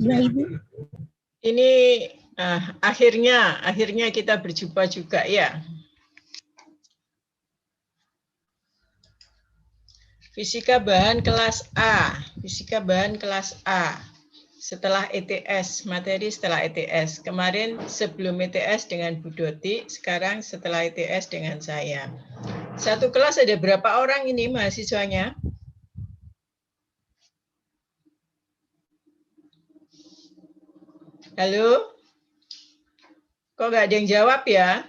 Ya, Ibu. Ini akhirnya kita berjumpa juga ya. Fisika bahan kelas A, fisika bahan kelas A. Setelah ETS, materi setelah ETS. Kemarin sebelum ETS dengan Bu Doti, sekarang setelah ETS dengan saya. Satu kelas ada berapa orang ini mahasiswanya? Halo? Kok nggak ada yang jawab ya?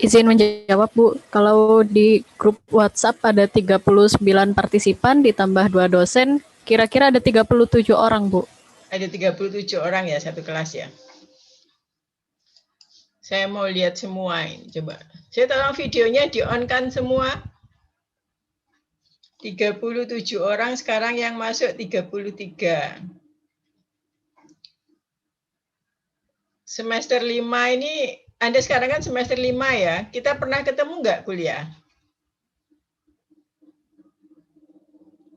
Izin menjawab, Bu. Kalau di grup WhatsApp ada 39 partisipan ditambah 2 dosen, kira-kira ada 37 orang, Bu. Ada 37 orang ya satu kelas ya. Saya mau lihat semua ini, coba. Saya tolong videonya di-on-kan semua. 37 orang, sekarang yang masuk 33. Semester 5 ini, Anda sekarang kan semester 5 ya, kita pernah ketemu nggak kuliah?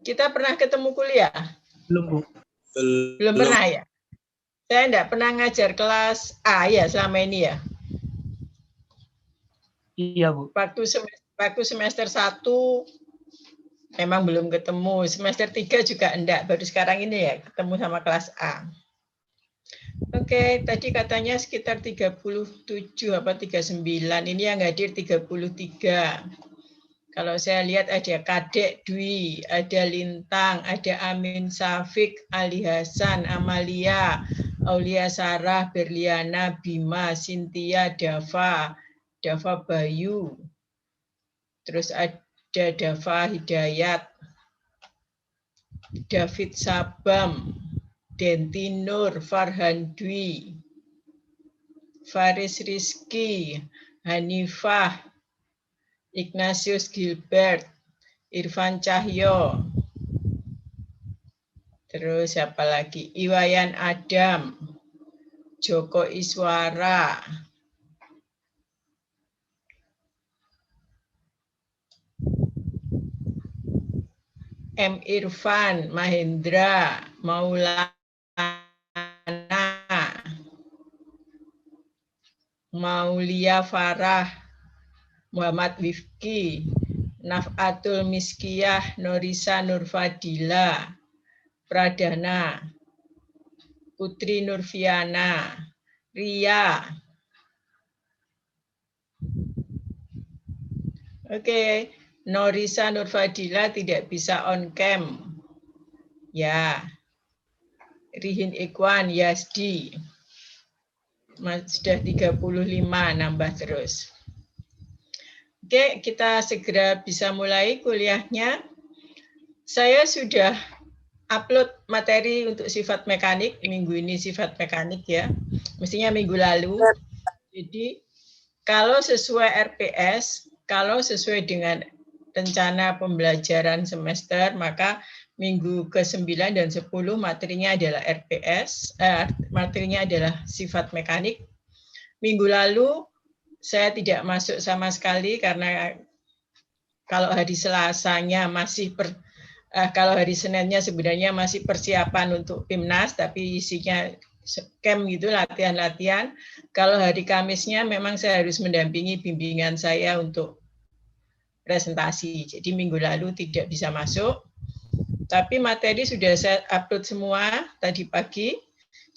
Kita pernah ketemu kuliah? Belum, Bu. Belum pernah ya? Saya enggak pernah ngajar kelas A ya selama ini ya? Iya, Bu. Waktu semester 1 memang belum ketemu. Semester 3 juga enggak, baru sekarang ini ya ketemu sama kelas A. Oke, tadi katanya sekitar 37 apa 39, ini yang hadir 33. Kalau saya lihat ada Kadek Dwi, ada Lintang, ada Amin Safik, Ali Hasan, Amalia, Aulia Sarah, Berliana, Bima, Cynthia, Dava Bayu. Terus ada Dava Hidayat, David Sabam, Denti Nur, Farhan Dwi, Faris Rizky, Hanifah, Ignatius Gilbert, Irfan Cahyo, terus siapa lagi? Iwayan Adam, Joko Iswara, M. Irfan, Mahendra, Maulana, Maulia Farah, Muhammad Wifki, Nafatul Miskiyah, Norisa Nurfadila, Pradana, Putri Nurfiana, Ria. Oke, Norisa Nurfadila tidak bisa on cam. Ya. Rihin Ikwan, Yasdi. Sudah 35, nambah terus. Oke, kita segera bisa mulai kuliahnya. Saya sudah upload materi untuk sifat mekanik, minggu ini sifat mekanik ya. Mestinya minggu lalu. Jadi, kalau sesuai RPS, kalau sesuai dengan rencana pembelajaran semester, maka minggu ke-9 dan 10 materinya adalah RPS, materinya adalah sifat mekanik. Minggu lalu saya tidak masuk sama sekali karena kalau hari Selasanya kalau hari Seninnya sebenarnya masih persiapan untuk PIMNAS, tapi isinya camp gitu, latihan-latihan. Kalau hari Kamisnya memang saya harus mendampingi bimbingan saya untuk presentasi. Jadi minggu lalu tidak bisa masuk. Tapi materi sudah saya upload semua tadi pagi.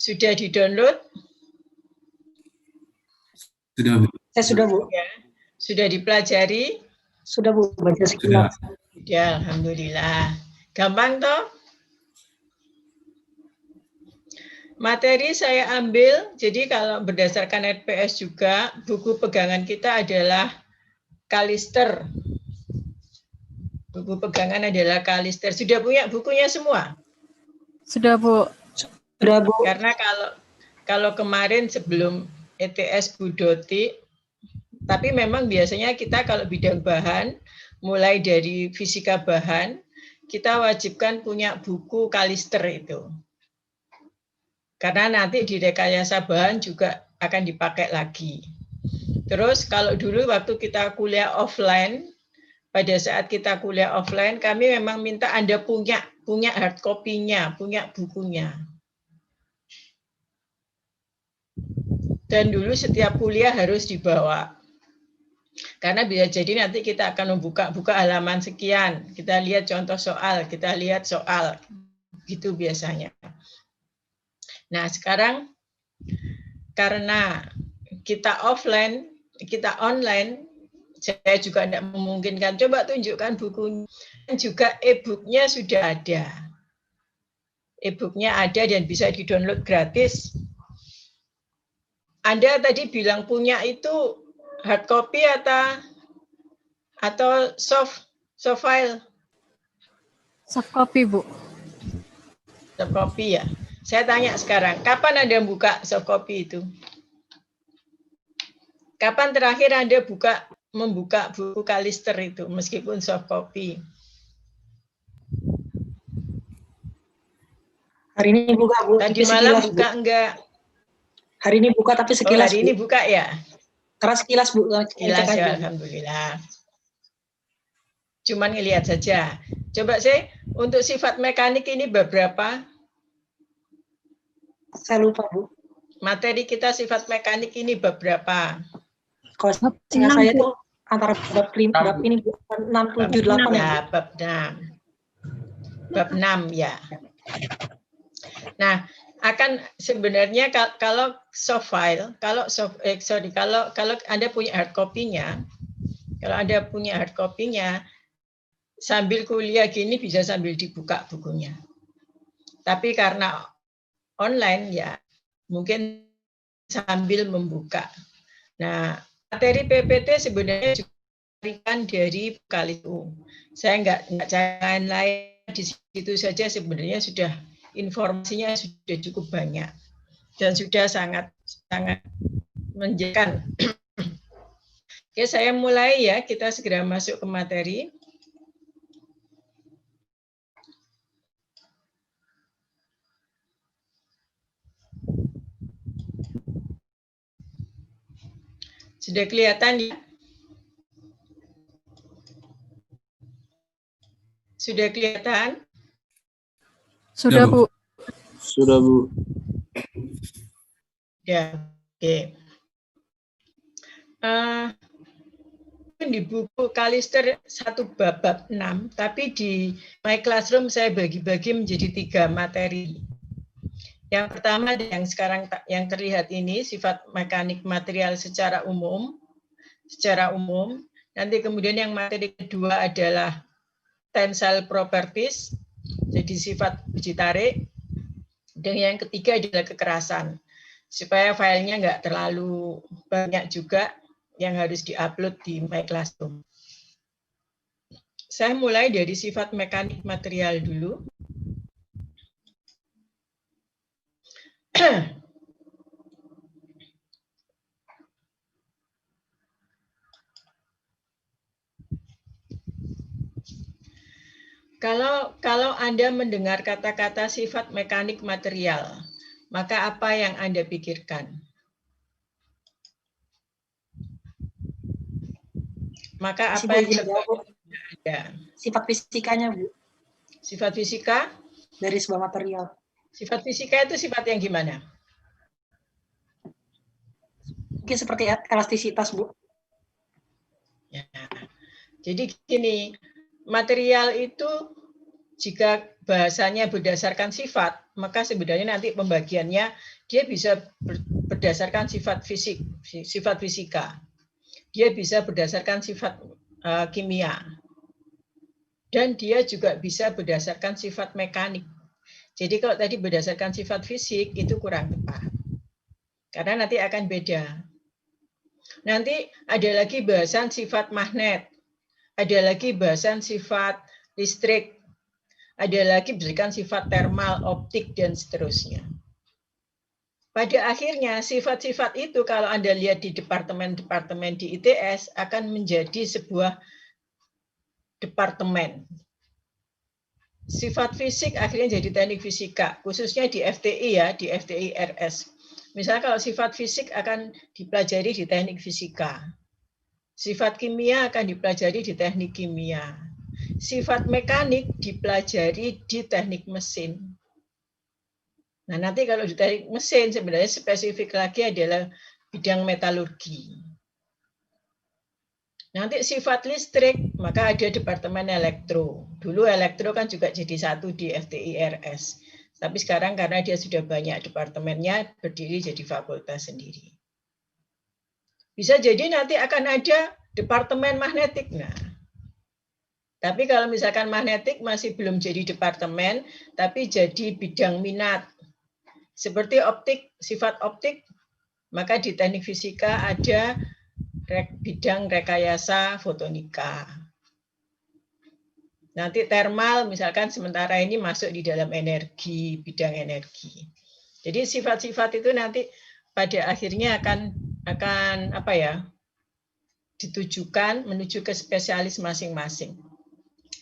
Sudah di-download? Sudah, Bu. Saya sudah, Bu. Ya. Sudah dipelajari? Sudah, Bu. Baca sekilas. Ya, alhamdulillah. Gampang toh? Materi saya ambil, jadi kalau berdasarkan RPS juga, buku pegangan kita adalah Kalister. Buku pegangan adalah Kalister. Sudah punya bukunya semua? Sudah, Bu. Sudah, Bu. Karena kalau kemarin sebelum ETS Bu Doti, tapi memang biasanya kita kalau bidang bahan, mulai dari fisika bahan, kita wajibkan punya buku Kalister itu. Karena nanti di rekayasa bahan juga akan dipakai lagi. Terus kalau dulu waktu kita kuliah offline, pada saat kita kuliah offline, kami memang minta Anda punya hard copy-nya, punya bukunya. Dan dulu setiap kuliah harus dibawa. Karena bisa jadi nanti kita akan buka halaman sekian, kita lihat contoh soal, kita lihat soal, gitu biasanya. Nah sekarang karena kita offline, kita online, saya juga tidak memungkinkan. Coba tunjukkan bukunya. Juga e-booknya sudah ada. E-booknya ada dan bisa di-download gratis. Anda tadi bilang punya itu hard copy atau soft file? Soft copy, Bu. Soft copy ya. Saya tanya sekarang, kapan Anda buka soft copy itu? Kapan terakhir Anda membuka buku Kalister itu, meskipun soft copy? Hari ini buka, Bu. Tadi tapi malam sekilas, buka Bu. enggak? Hari ini buka tapi Oh, sekilas, hari ini buka ya? Karena sekilas, Bu. Sekilas ya, alhamdulillah. Cuman ngelihat saja. Coba sih, untuk sifat mekanik ini beberapa? Saya lupa, Bu. Materi kita sifat mekanik ini beberapa? Kalau seingat saya itu antara bab ini 6, 7, 8 ya. Bab 6. Bab 6 ya. Nah, akan sebenarnya kalau soft file, kalau Anda punya hard copy-nya, sambil kuliah gini bisa sambil dibuka bukunya. Tapi karena online ya mungkin sambil membuka. Nah, materi PPT sebenarnya juga diberikan dari Kalitu. Saya nggak cari lain, di situ saja sebenarnya sudah informasinya sudah cukup banyak dan sudah sangat menjelaskan. Oke, saya mulai ya, kita segera masuk ke materi. Sudah kelihatan ya? Sudah kelihatan? Sudah, Bu. Sudah, Bu. Ya, oke. Di buku Kalister 1 bab 6, tapi di My Classroom saya bagi-bagi menjadi 3 materi. Yang pertama yang sekarang yang terlihat ini sifat mekanik material secara umum. Nanti kemudian yang materi kedua adalah tensile properties, jadi sifat uji tarik. Dan yang ketiga adalah kekerasan. Supaya filenya nggak terlalu banyak juga yang harus diupload di My Classroom. Saya mulai dari sifat mekanik material dulu. Kalau Anda mendengar kata-kata sifat mekanik material, maka apa yang Anda pikirkan? Maka apa yang ada? Sifat fisikanya, Bu. Sifat fisika? Dari sebuah material. Sifat fisika itu sifat yang gimana? Mungkin seperti elastisitas, Bu. Ya. Jadi gini, material itu jika bahasanya berdasarkan sifat, maka sebenarnya nanti pembagiannya dia bisa berdasarkan sifat fisik, sifat fisika. Dia bisa berdasarkan sifat kimia. Dan dia juga bisa berdasarkan sifat mekanik. Jadi kalau tadi berdasarkan sifat fisik itu kurang tepat. Karena nanti akan beda. Nanti ada lagi bahasan sifat magnet. Ada lagi bahasan sifat listrik. Ada lagi berikan sifat thermal, optik, dan seterusnya. Pada akhirnya, sifat-sifat itu kalau Anda lihat di departemen-departemen di ITS akan menjadi sebuah departemen. Sifat fisik akhirnya jadi teknik fisika, khususnya di FTI ya, di FTI RS. Misalnya kalau sifat fisik akan dipelajari di teknik fisika. Sifat kimia akan dipelajari di teknik kimia. Sifat mekanik dipelajari di teknik mesin. Nah, nanti kalau di teknik mesin sebenarnya spesifik lagi adalah bidang metalurgi. Nanti sifat listrik, maka ada departemen elektro. Dulu elektro kan juga jadi satu di FTIRS. Tapi sekarang karena dia sudah banyak departemennya, berdiri jadi fakultas sendiri. Bisa jadi nanti akan ada departemen magnetik. Nah, tapi kalau misalkan magnetik masih belum jadi departemen, tapi jadi bidang minat. Seperti optik, sifat optik, maka di teknik fisika ada bidang rekayasa fotonika. Nanti termal misalkan sementara ini masuk di dalam energi, bidang energi. Jadi sifat-sifat itu nanti pada akhirnya akan apa ya? Ditujukan menuju ke spesialis masing-masing.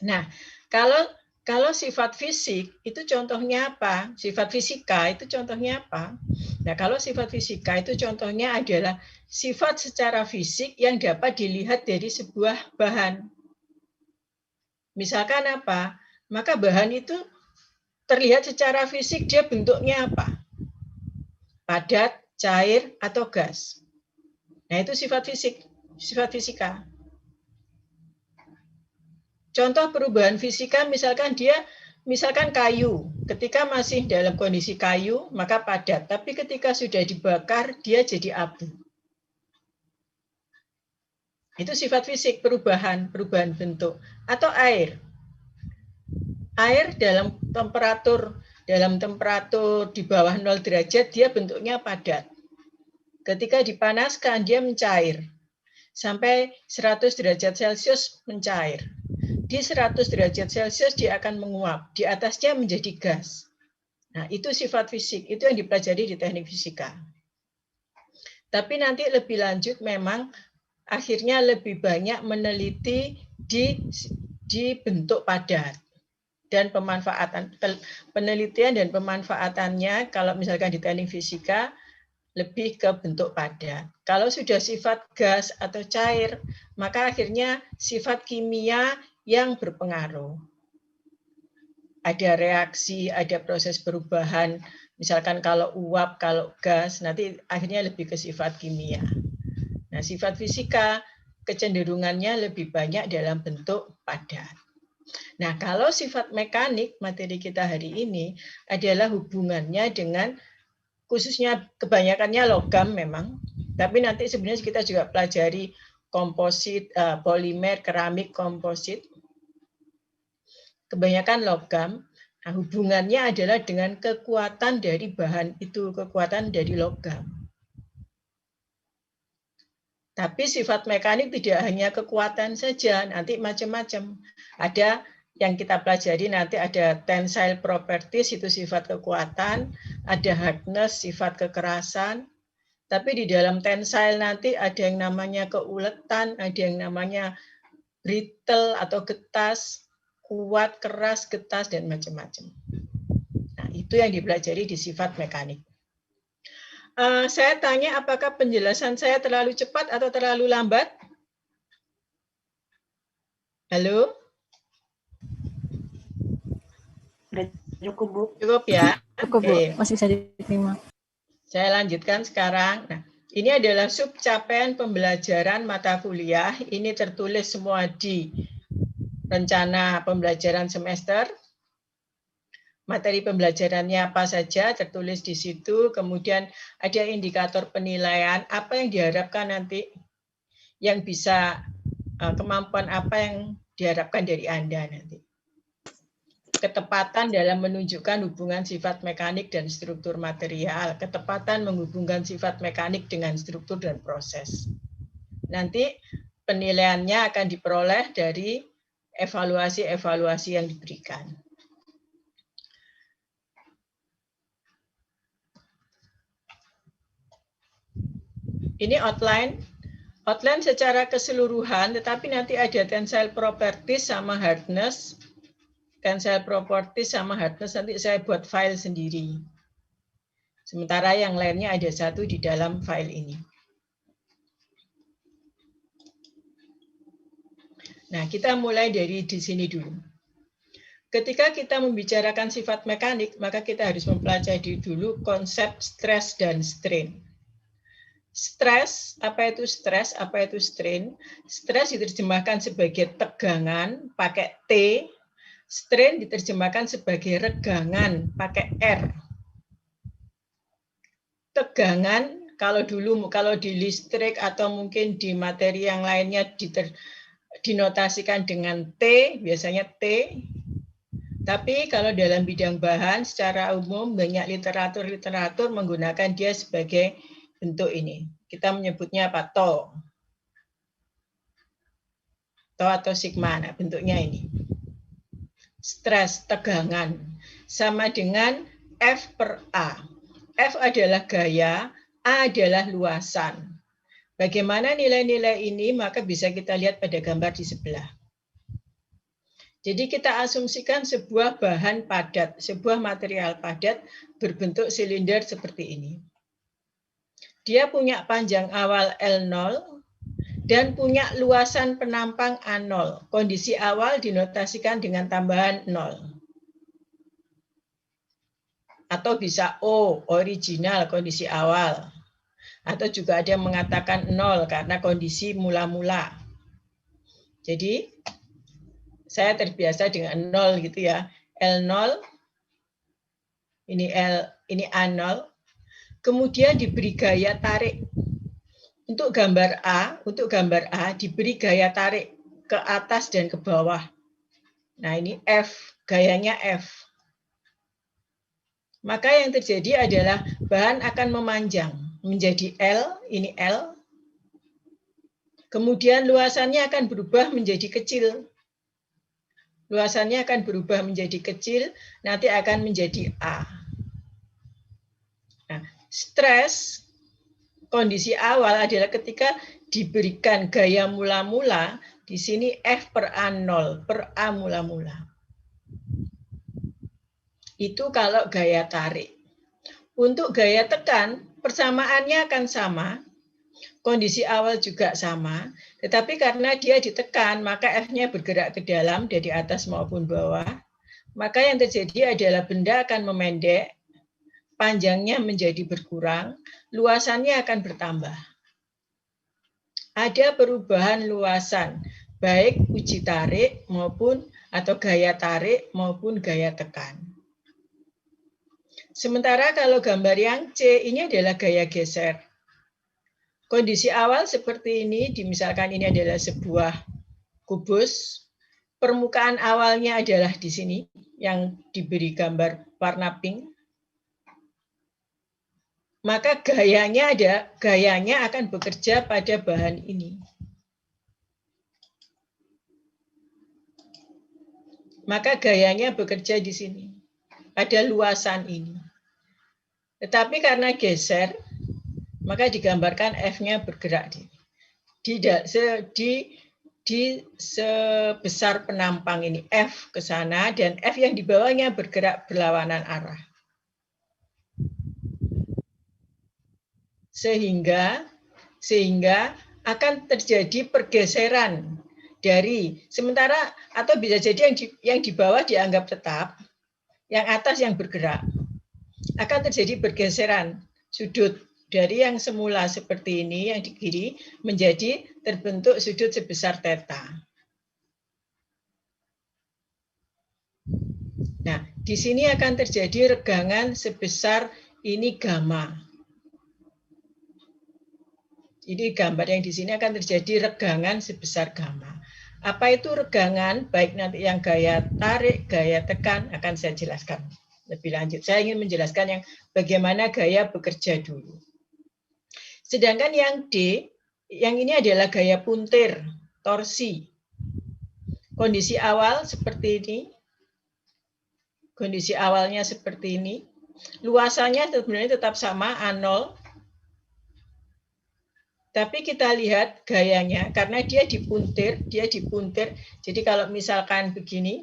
Nah, kalau sifat fisik itu contohnya apa? Sifat fisika itu contohnya apa? Nah, kalau sifat fisika itu contohnya adalah sifat secara fisik yang dapat dilihat dari sebuah bahan. Misalkan apa? Maka bahan itu terlihat secara fisik dia bentuknya apa? Padat, cair, atau gas. Nah, itu sifat fisik, sifat fisika. Contoh perubahan fisika misalkan kayu. Ketika masih dalam kondisi kayu, maka padat. Tapi ketika sudah dibakar, dia jadi abu. Itu sifat fisik, perubahan bentuk. Atau air. Air dalam temperatur di bawah 0 derajat, dia bentuknya padat. Ketika dipanaskan, dia mencair. Sampai 100 derajat Celcius mencair. Di 100 derajat Celcius dia akan menguap. Di atasnya menjadi gas. Nah, itu sifat fisik. Itu yang dipelajari di teknik fisika. Tapi nanti lebih lanjut memang akhirnya lebih banyak meneliti di bentuk padat dan pemanfaatan. Penelitian dan pemanfaatannya kalau misalkan di teknik fisika lebih ke bentuk padat. Kalau sudah sifat gas atau cair, maka akhirnya sifat kimia yang berpengaruh. Ada reaksi, ada proses perubahan. Misalkan kalau uap, kalau gas, nanti akhirnya lebih ke sifat kimia. Nah, sifat fisika kecenderungannya lebih banyak dalam bentuk padat. Nah, kalau sifat mekanik, materi kita hari ini adalah hubungannya dengan, khususnya kebanyakannya logam memang, tapi nanti sebenarnya kita juga pelajari komposit, polimer, keramik, komposit. Kebanyakan logam. Nah, hubungannya adalah dengan kekuatan dari bahan itu, kekuatan dari logam. Tapi sifat mekanik tidak hanya kekuatan saja, nanti macam-macam. Ada yang kita pelajari nanti ada tensile properties, itu sifat kekuatan, ada hardness, sifat kekerasan. Tapi di dalam tensile nanti ada yang namanya keuletan, ada yang namanya brittle atau getas, kuat, keras, getas, dan macam-macam. Nah, itu yang dipelajari di sifat mekanik. Saya tanya apakah penjelasan saya terlalu cepat atau terlalu lambat? Halo? Cukup, Bu. Cukup ya? Cukup, Bu. Masih bisa diterima. Saya lanjutkan sekarang. Nah, ini adalah sub capaian pembelajaran mata kuliah. Ini tertulis semua di rencana pembelajaran semester. Materi pembelajarannya apa saja tertulis di situ. Kemudian ada indikator penilaian apa yang diharapkan nanti, yang bisa kemampuan apa yang diharapkan dari Anda nanti. Ketepatan dalam menunjukkan hubungan sifat mekanik dan struktur material. Ketepatan menghubungkan sifat mekanik dengan struktur dan proses. Nanti penilaiannya akan diperoleh dari evaluasi-evaluasi yang diberikan. Ini outline secara keseluruhan, tetapi nanti ada tensile properties sama hardness. Tensile properties sama hardness nanti saya buat file sendiri. Sementara yang lainnya ada 1 di dalam file ini. Nah, kita mulai dari di sini dulu. Ketika kita membicarakan sifat mekanik, maka kita harus mempelajari dulu konsep stres dan strain. Stres, apa itu stres, apa itu strain? Stres diterjemahkan sebagai tegangan, pakai T. Strain diterjemahkan sebagai regangan, pakai R. Tegangan, kalau di listrik atau mungkin di materi yang lainnya dinotasikan dengan T, biasanya T. Tapi kalau dalam bidang bahan, secara umum banyak literatur menggunakan dia sebagai bentuk ini. Kita menyebutnya apa? To. To atau sigma. Nah, bentuknya ini. Stres, tegangan. Sama dengan F per A. F adalah gaya, A adalah luasan. Bagaimana nilai-nilai ini? Maka bisa kita lihat pada gambar di sebelah. Jadi kita asumsikan sebuah bahan padat, sebuah material padat berbentuk silinder seperti ini. Dia punya panjang awal L0 dan punya luasan penampang A0. Kondisi awal dinotasikan dengan tambahan 0. Atau bisa O, original, kondisi awal. Atau juga ada yang mengatakan 0 karena kondisi mula-mula. Jadi, saya terbiasa dengan 0 gitu ya. L0, ini A0, kemudian diberi gaya tarik. Untuk gambar A diberi gaya tarik ke atas dan ke bawah. Nah, ini F, gayanya F. Maka yang terjadi adalah bahan akan memanjang menjadi L, ini L. Kemudian luasannya akan berubah menjadi kecil. Luasannya akan berubah menjadi kecil, nanti akan menjadi A. Nah, stres, kondisi awal adalah ketika diberikan gaya mula-mula, di sini F per A0, per A mula-mula. Itu kalau gaya tarik. Untuk gaya tekan, persamaannya akan sama, kondisi awal juga sama, tetapi karena dia ditekan, maka F-nya bergerak ke dalam dari atas maupun bawah, maka yang terjadi adalah benda akan memendek, panjangnya menjadi berkurang, luasannya akan bertambah. Ada perubahan luasan, baik uji tarik maupun atau gaya tarik maupun gaya tekan. Sementara kalau gambar yang C ini adalah gaya geser. Kondisi awal seperti ini, misalkan ini adalah sebuah kubus, permukaan awalnya adalah di sini, yang diberi gambar warna pink. Maka gayanya akan bekerja pada bahan ini. Maka gayanya bekerja di sini, pada luasan ini. Tetapi karena geser, maka digambarkan F-nya bergerak di sebesar penampang ini, F ke sana, dan F yang di bawahnya bergerak berlawanan arah. Sehingga akan terjadi pergeseran dari sementara, atau bisa jadi yang di bawah dianggap tetap, yang atas yang bergerak. Akan terjadi pergeseran sudut dari yang semula seperti ini, yang di kiri, menjadi terbentuk sudut sebesar theta. Nah, di sini akan terjadi regangan sebesar ini gamma. Ini gambar yang di sini akan terjadi regangan sebesar gamma. Apa itu regangan? Baik nanti yang gaya tarik, gaya tekan, akan saya jelaskan lebih lanjut. Saya ingin menjelaskan yang bagaimana gaya bekerja dulu. Sedangkan yang D, yang ini adalah gaya puntir, torsi. Kondisi awal seperti ini. Kondisi awalnya seperti ini. Luasannya sebenarnya tetap sama, A0. Tapi kita lihat gayanya, karena dia dipuntir. Jadi kalau misalkan begini,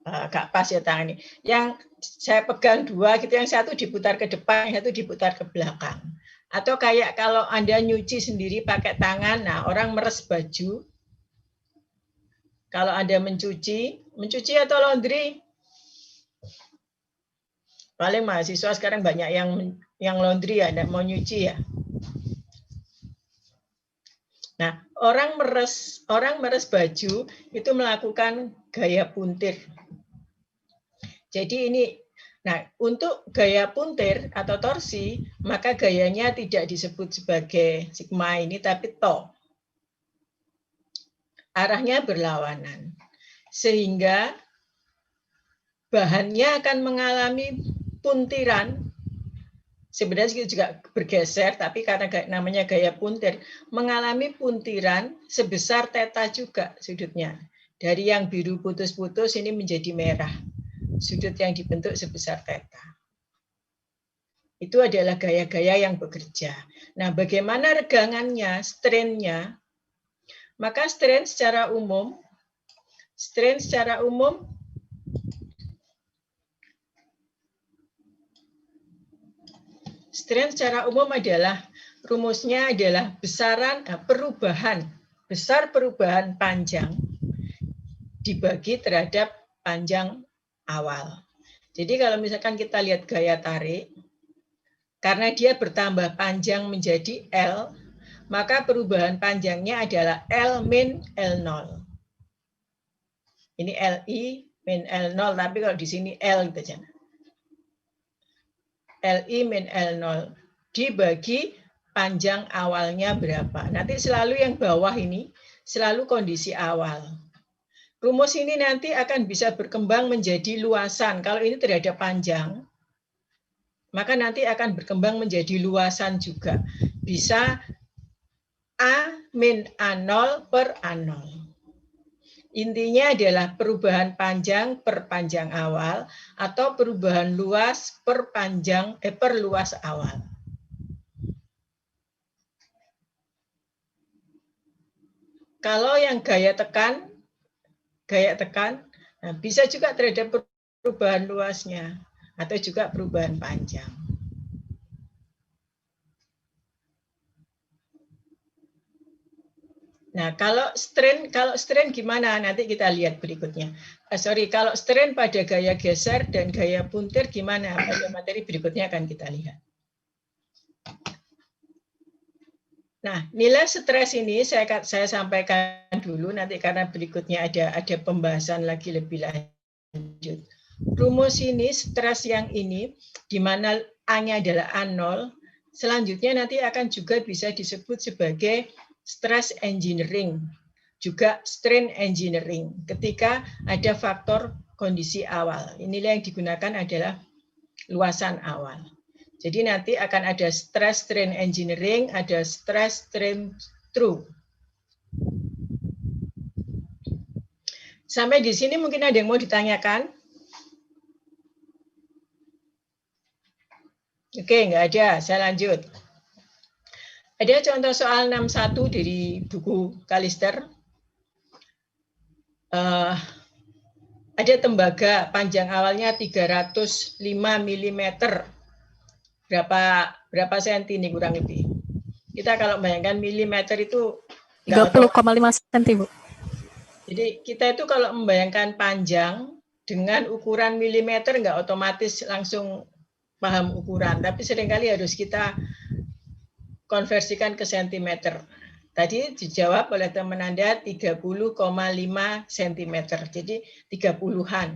Agak pas ya tangan ini. Yang saya pegang dua gitu, yang satu diputar ke depan, yang satu diputar ke belakang. Atau kayak kalau Anda nyuci sendiri pakai tangan, nah orang meres baju. Kalau Anda mencuci atau laundry? Paling mahasiswa sekarang banyak yang laundry ya, mau nyuci ya. Nah, orang meres baju itu melakukan gaya puntir. Jadi ini, nah untuk gaya puntir atau torsi, maka gayanya tidak disebut sebagai sigma ini, tapi to. Arahnya berlawanan. Sehingga bahannya akan mengalami puntiran. Sebenarnya juga bergeser, tapi karena namanya gaya puntir, mengalami puntiran sebesar theta juga sudutnya. Dari yang biru putus-putus ini menjadi merah. Sudut yang dibentuk sebesar theta. Itu adalah gaya-gaya yang bekerja. Nah, bagaimana regangannya, strain-nya? Maka strain secara umum adalah rumusnya adalah besar perubahan panjang dibagi terhadap panjang awal. Jadi kalau misalkan kita lihat gaya tarik, karena dia bertambah panjang menjadi L, maka perubahan panjangnya adalah L min L0. Ini LI min L0, tapi kalau di sini L gitu aja. LI min L0 dibagi panjang awalnya berapa. Nanti selalu yang bawah ini selalu kondisi awal. Rumus ini nanti akan bisa berkembang menjadi luasan. Kalau ini terhadap panjang, maka nanti akan berkembang menjadi luasan juga. Bisa A min A0 per A0. Intinya adalah perubahan panjang per panjang awal atau perubahan luas per luas awal. Kalau yang gaya tekan, nah bisa juga terhadap perubahan luasnya atau juga perubahan panjang. Nah, kalau strain gimana? Nanti kita lihat berikutnya. Kalau strain pada gaya geser dan gaya puntir gimana? Pada materi berikutnya akan kita lihat. Nah, nilai stres ini saya sampaikan dulu nanti karena berikutnya ada pembahasan lagi lebih lanjut. Rumus ini, stres yang ini, di mana A-nya adalah A0, selanjutnya nanti akan juga bisa disebut sebagai stress engineering, juga strain engineering, ketika ada faktor kondisi awal. Inilah yang digunakan adalah luasan awal. Jadi nanti akan ada stress strain engineering, ada stress strain through. Sampai di sini mungkin ada yang mau ditanyakan? Oke, nggak ada. Saya lanjut. Ada contoh soal 61 dari buku Kalister. Ada tembaga panjang awalnya 305 mm. Berapa senti nih kurang lebih? Kita kalau bayangkan milimeter itu 30,5 cm, Bu. Jadi kita itu kalau membayangkan panjang dengan ukuran milimeter nggak otomatis langsung paham ukuran, tapi seringkali harus kita konversikan ke sentimeter. Tadi dijawab oleh teman Anda 30,5 cm. Jadi 30-an.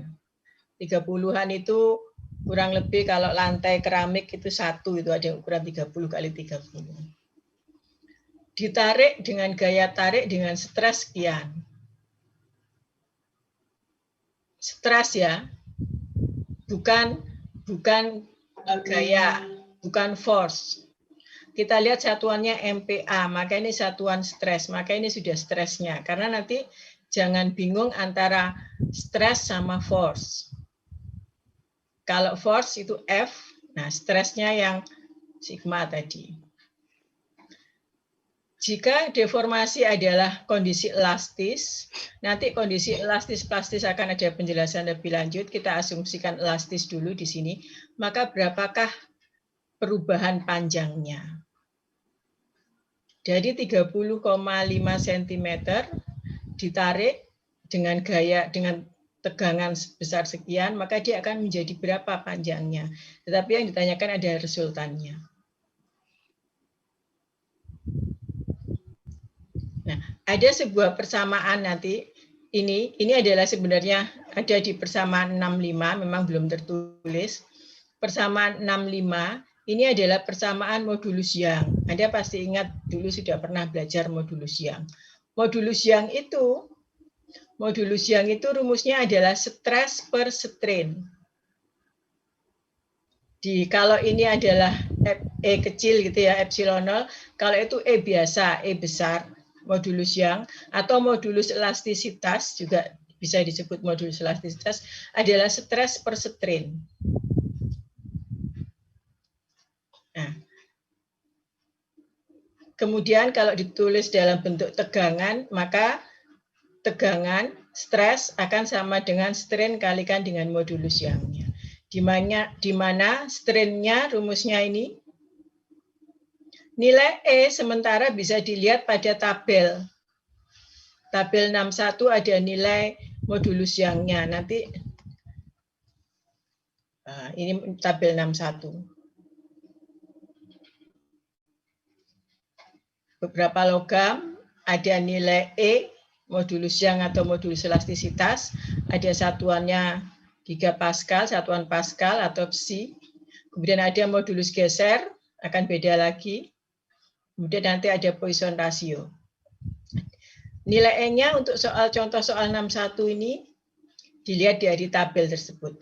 30-an itu kurang lebih kalau lantai keramik itu satu, itu ada ukuran 30 kali 30. Ditarik dengan gaya tarik dengan stres sekian. Stres ya, bukan gaya, bukan force. Kita lihat satuannya MPa, maka ini satuan stres, maka ini sudah stresnya. Karena nanti jangan bingung antara stres sama force. Kalau force itu F, nah stresnya yang sigma tadi. Jika deformasi adalah kondisi elastis, nanti kondisi elastis-plastis akan ada penjelasan lebih lanjut. Kita asumsikan elastis dulu di sini. Maka berapakah perubahan panjangnya? Dari 30,5 cm ditarik dengan tegangan sebesar sekian, maka dia akan menjadi berapa panjangnya. Tetapi yang ditanyakan ada resultannya. Nah, ada sebuah persamaan nanti, ini adalah sebenarnya ada di persamaan 65, memang belum tertulis. Persamaan 65, ini adalah persamaan modulus Young. Anda pasti ingat dulu sudah pernah belajar modulus Young. Modulus Young itu rumusnya adalah stress per strain. Kalau ini adalah E kecil gitu ya, epsilon 0, kalau itu E biasa, E besar, modulus Young, atau modulus elastisitas, juga bisa disebut modulus elastisitas, adalah stress per strain. Nah, kemudian kalau ditulis dalam bentuk tegangan, maka tegangan, stres akan sama dengan strain kalikan dengan modulus Young-nya. Di mana strain-nya rumusnya ini, nilai E sementara bisa dilihat pada tabel. Tabel 61 ada nilai modulus Young-nya. Nanti ini tabel 61. Beberapa logam ada nilai E, modulus Young atau modulus elastisitas, ada satuannya gigapascal, satuan Pascal atau psi. Kemudian ada modulus geser, akan beda lagi. Kemudian nanti ada Poisson ratio. Nilai E-nya untuk contoh soal 61 ini dilihat dari tabel tersebut.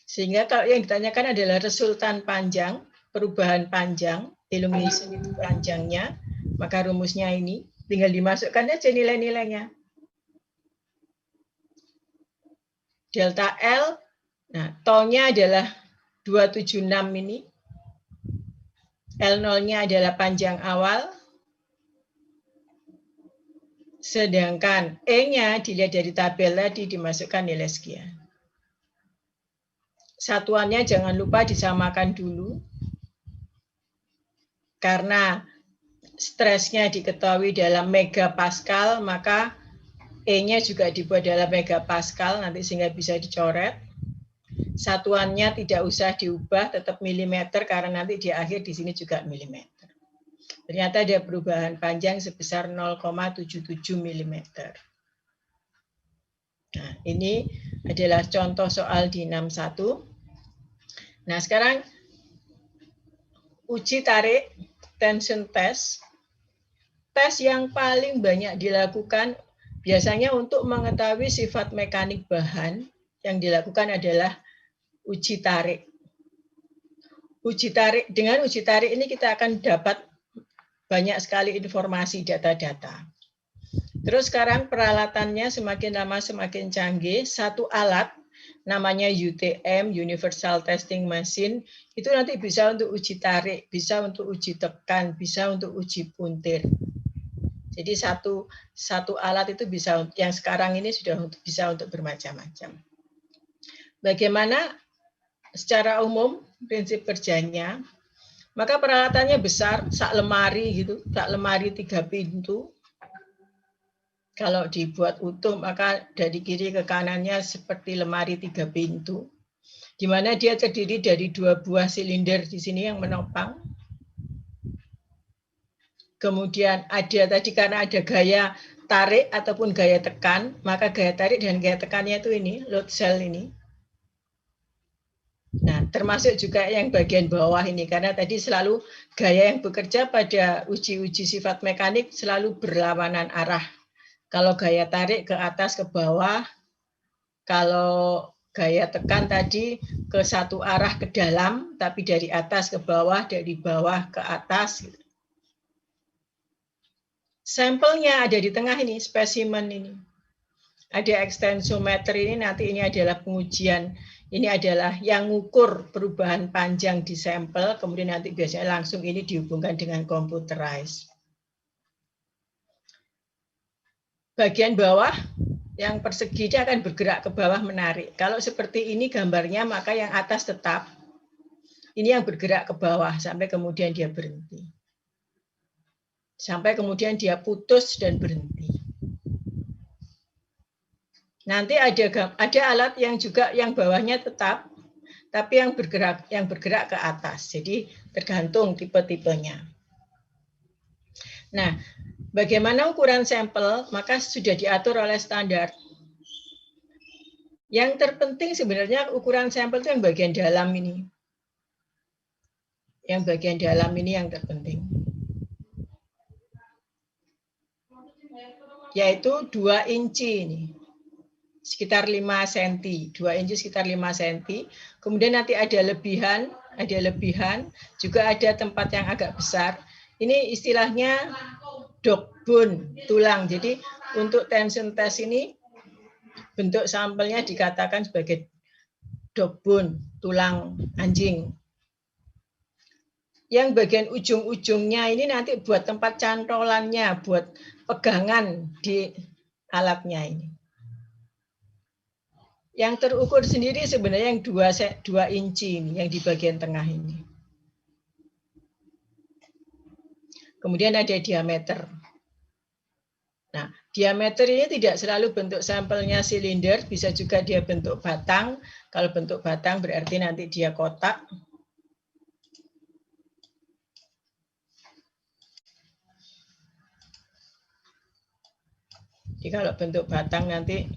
Sehingga kalau yang ditanyakan adalah resultan panjang, perubahan panjang, elongation itu panjangnya, maka rumusnya ini tinggal dimasukkan aja nilai-nilainya. Delta L, nah tau-nya adalah 276 ini. L0-nya adalah panjang awal. Sedangkan E-nya dilihat dari tabel tadi dimasukkan nilai sekian. Satuannya jangan lupa disamakan dulu. Karena stresnya diketahui dalam megapascal, maka E-nya juga dibuat dalam megapascal, nanti sehingga bisa dicoret. Satuannya tidak usah diubah, tetap milimeter, karena nanti di akhir di sini juga milimeter. Ternyata ada perubahan panjang sebesar 0,77 mm. Nah, ini adalah contoh soal di 61. Nah, sekarang uji tarik, tension test. Tes yang paling banyak dilakukan biasanya untuk mengetahui sifat mekanik bahan yang dilakukan adalah uji tarik. Dengan uji tarik ini kita akan dapat banyak sekali informasi data-data. Terus sekarang peralatannya semakin lama semakin canggih. Satu alat namanya UTM, Universal Testing Machine, itu nanti bisa untuk uji tarik, bisa untuk uji tekan, bisa untuk uji puntir. Jadi satu alat itu bisa, yang sekarang ini sudah bisa untuk bermacam-macam. Bagaimana secara umum prinsip kerjanya? Maka peralatannya besar, sak lemari gitu, sak lemari 3 pintu. Kalau dibuat utuh maka dari kiri ke kanannya seperti lemari 3 pintu. Di mana dia terdiri dari 2 buah silinder di sini yang menopang. Kemudian ada tadi karena ada gaya tarik ataupun gaya tekan, maka gaya tarik dan gaya tekannya itu ini, load cell ini. Nah, termasuk juga yang bagian bawah ini, karena tadi selalu gaya yang bekerja pada uji-uji sifat mekanik selalu berlawanan arah. Kalau gaya tarik ke atas ke bawah, kalau gaya tekan tadi ke satu arah ke dalam, tapi dari atas ke bawah, dari bawah ke atas. Sampelnya ada di tengah ini, spesimen ini. Ada ekstensometer ini nanti ini adalah pengujian, ini adalah yang mengukur perubahan panjang di sampel, kemudian nanti biasanya langsung ini dihubungkan dengan computerized. Bagian bawah yang persegi dia akan bergerak ke bawah menarik. Kalau seperti ini gambarnya maka yang atas tetap, ini yang bergerak ke bawah sampai kemudian dia berhenti. Sampai kemudian dia putus dan berhenti. Nanti ada alat yang juga yang bawahnya tetap, tapi yang bergerak ke atas. Jadi tergantung tipe-tipenya. Nah, bagaimana ukuran sampel? Maka sudah diatur oleh standar. Yang terpenting sebenarnya ukuran sampel itu yang bagian dalam ini. Yang bagian dalam ini yang terpenting. Yaitu 2 inci ini. Sekitar 5 cm, 2 inci sekitar 5 cm. Kemudian nanti ada lebihan, juga ada tempat yang agak besar. Ini istilahnya dog bone, tulang. Jadi untuk tension test ini bentuk sampelnya dikatakan sebagai dog bone, tulang anjing. Yang bagian ujung-ujungnya ini nanti buat tempat cantolannya, buat pegangan di alatnya ini. Yang terukur sendiri sebenarnya yang 2 inci ini, yang di bagian tengah ini. Kemudian ada diameter. Nah, diameter ini tidak selalu bentuk sampelnya silinder, bisa juga dia bentuk batang. Kalau bentuk batang berarti nanti dia kotak. Jadi kalau bentuk batang nanti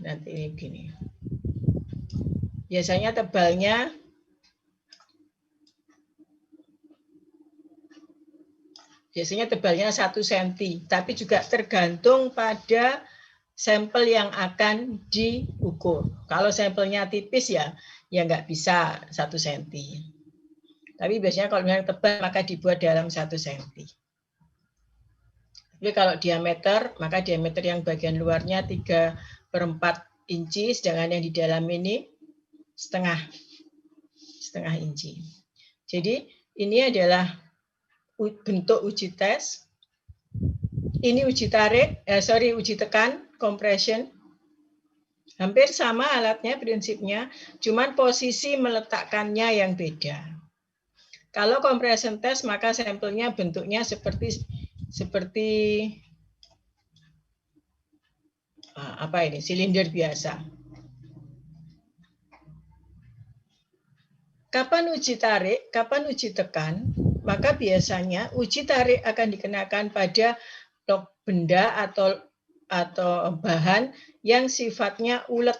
nanti ini begini. Biasanya tebalnya Biasanya tebalnya 1 cm, tapi juga tergantung pada sampel yang akan diukur. Kalau sampelnya tipis ya nggak bisa 1 cm. Tapi biasanya kalau yang tebal maka dibuat dalam 1 cm. Tapi kalau diameter, maka diameter yang bagian luarnya 3/4 inci, sedangkan yang di dalam ini setengah inci. Jadi ini adalah bentuk uji tes. Ini uji uji tekan, compression. Hampir sama alatnya prinsipnya, cuman posisi meletakkannya yang beda. Kalau compression test maka sampelnya bentuknya seperti silinder biasa. Kapan uji tarik, kapan uji tekan? Maka biasanya uji tarik akan dikenakan pada benda atau bahan yang sifatnya ulet.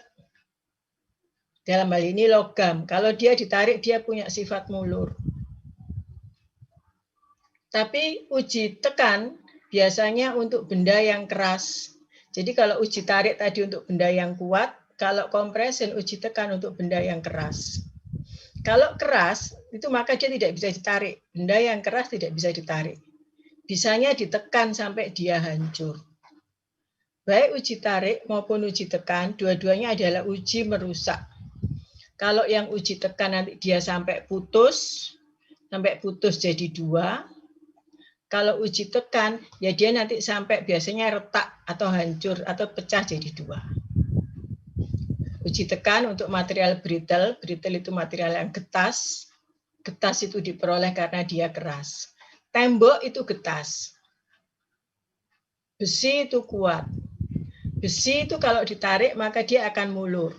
Dalam hal ini logam. Kalau dia ditarik, dia punya sifat mulur. Tapi uji tekan biasanya untuk benda yang keras. Jadi kalau uji tarik tadi untuk benda yang kuat, kalau compression uji tekan untuk benda yang keras. Kalau keras, itu maka dia tidak bisa ditarik. Benda yang keras tidak bisa ditarik. Bisanya ditekan sampai dia hancur. Baik uji tarik maupun uji tekan, dua-duanya adalah uji merusak. Kalau yang uji tekan nanti dia sampai putus jadi 2. Kalau uji tekan, ya dia nanti sampai biasanya retak atau hancur atau pecah jadi 2. Uji tekan untuk material brittle itu material yang getas. Getas itu diperoleh karena dia keras. Tembok itu getas. Besi itu kuat. Besi itu kalau ditarik maka dia akan mulur.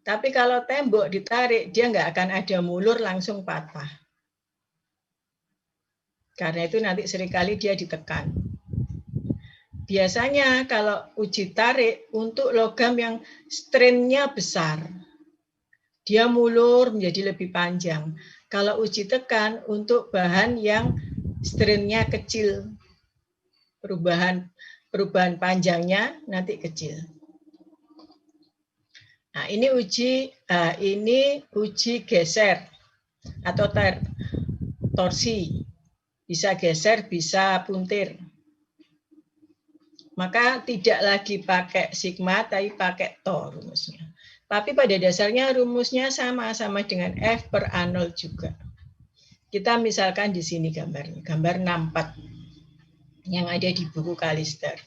Tapi kalau tembok ditarik dia nggak akan ada mulur, langsung patah. Karena itu nanti seringkali dia ditekan. Biasanya kalau uji tarik untuk logam yang strain-nya besar, dia mulur menjadi lebih panjang. Kalau uji tekan untuk bahan yang strain-nya kecil, perubahan panjangnya nanti kecil. Nah, ini uji geser. atau torsi. Bisa geser, bisa puntir. Maka tidak lagi pakai sigma, tapi pakai to rumusnya. Tapi pada dasarnya rumusnya sama dengan F per A0 juga. Kita misalkan di sini gambarnya, gambar 64 yang ada di buku Kalister.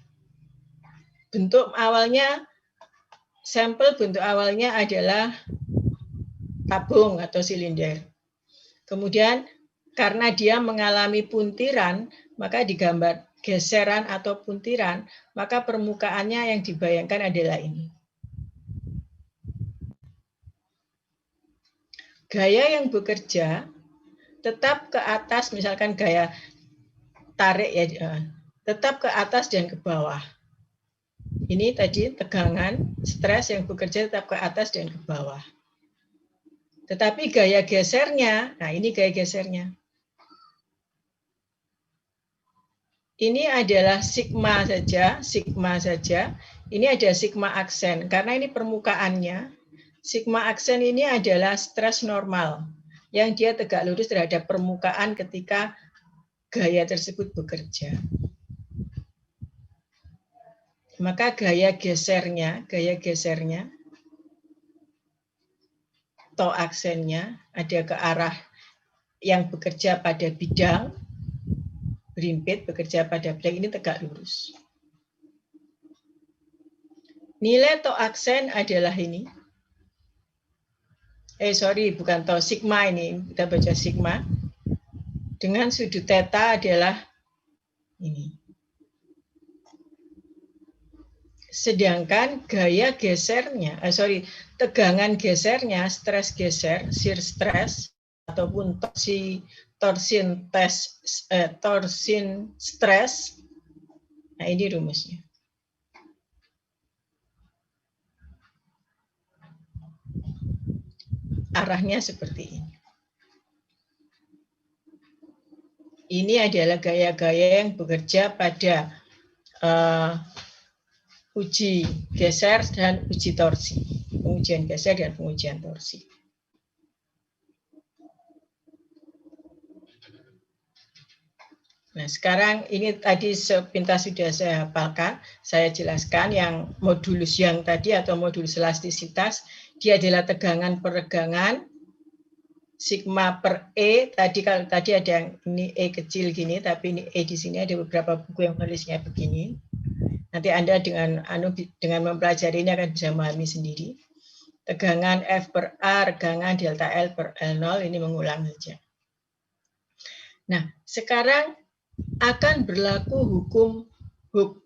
Bentuk awalnya, sampel bentuk awalnya adalah tabung atau silinder. Kemudian karena dia mengalami puntiran, maka digambar geseran atau puntiran, maka permukaannya yang dibayangkan adalah ini. Gaya yang bekerja tetap ke atas, misalkan gaya tarik ya, tetap ke atas dan ke bawah. Ini tadi tegangan, stres yang bekerja tetap ke atas dan ke bawah. Tetapi gaya gesernya, nah ini gaya gesernya. Ini adalah sigma saja. Ini ada sigma aksen, karena ini permukaannya. Sigma aksen ini adalah stres normal, yang dia tegak lurus terhadap permukaan ketika gaya tersebut bekerja. Maka gaya gesernya, to aksennya ada ke arah yang bekerja pada bidang, berimpit bekerja pada bidang ini tegak lurus. Nilai to aksen adalah ini. Bukan to, sigma ini. Kita baca sigma. Dengan sudut theta adalah ini. Sedangkan gaya gesernya, tegangan gesernya, stres geser, shear stress, ataupun torsin stress. Nah, ini rumusnya. Arahnya seperti ini. Ini adalah gaya-gaya yang bekerja pada uji geser dan uji torsi. Pengujian geser dan pengujian torsi. Nah, sekarang ini tadi sepintas sudah saya hafalkan, saya jelaskan yang modulus yang tadi atau modulus elastisitas, dia adalah tegangan peregangan, sigma per E, kalau tadi ada yang ini E kecil gini, tapi ini E di sini ada beberapa buku yang tulisnya begini. Nanti Anda dengan mempelajari ini akan bisa memahami sendiri. Tegangan F per A, regangan delta L per L0, ini mengulang saja. Nah, sekarang akan berlaku hukum Hooke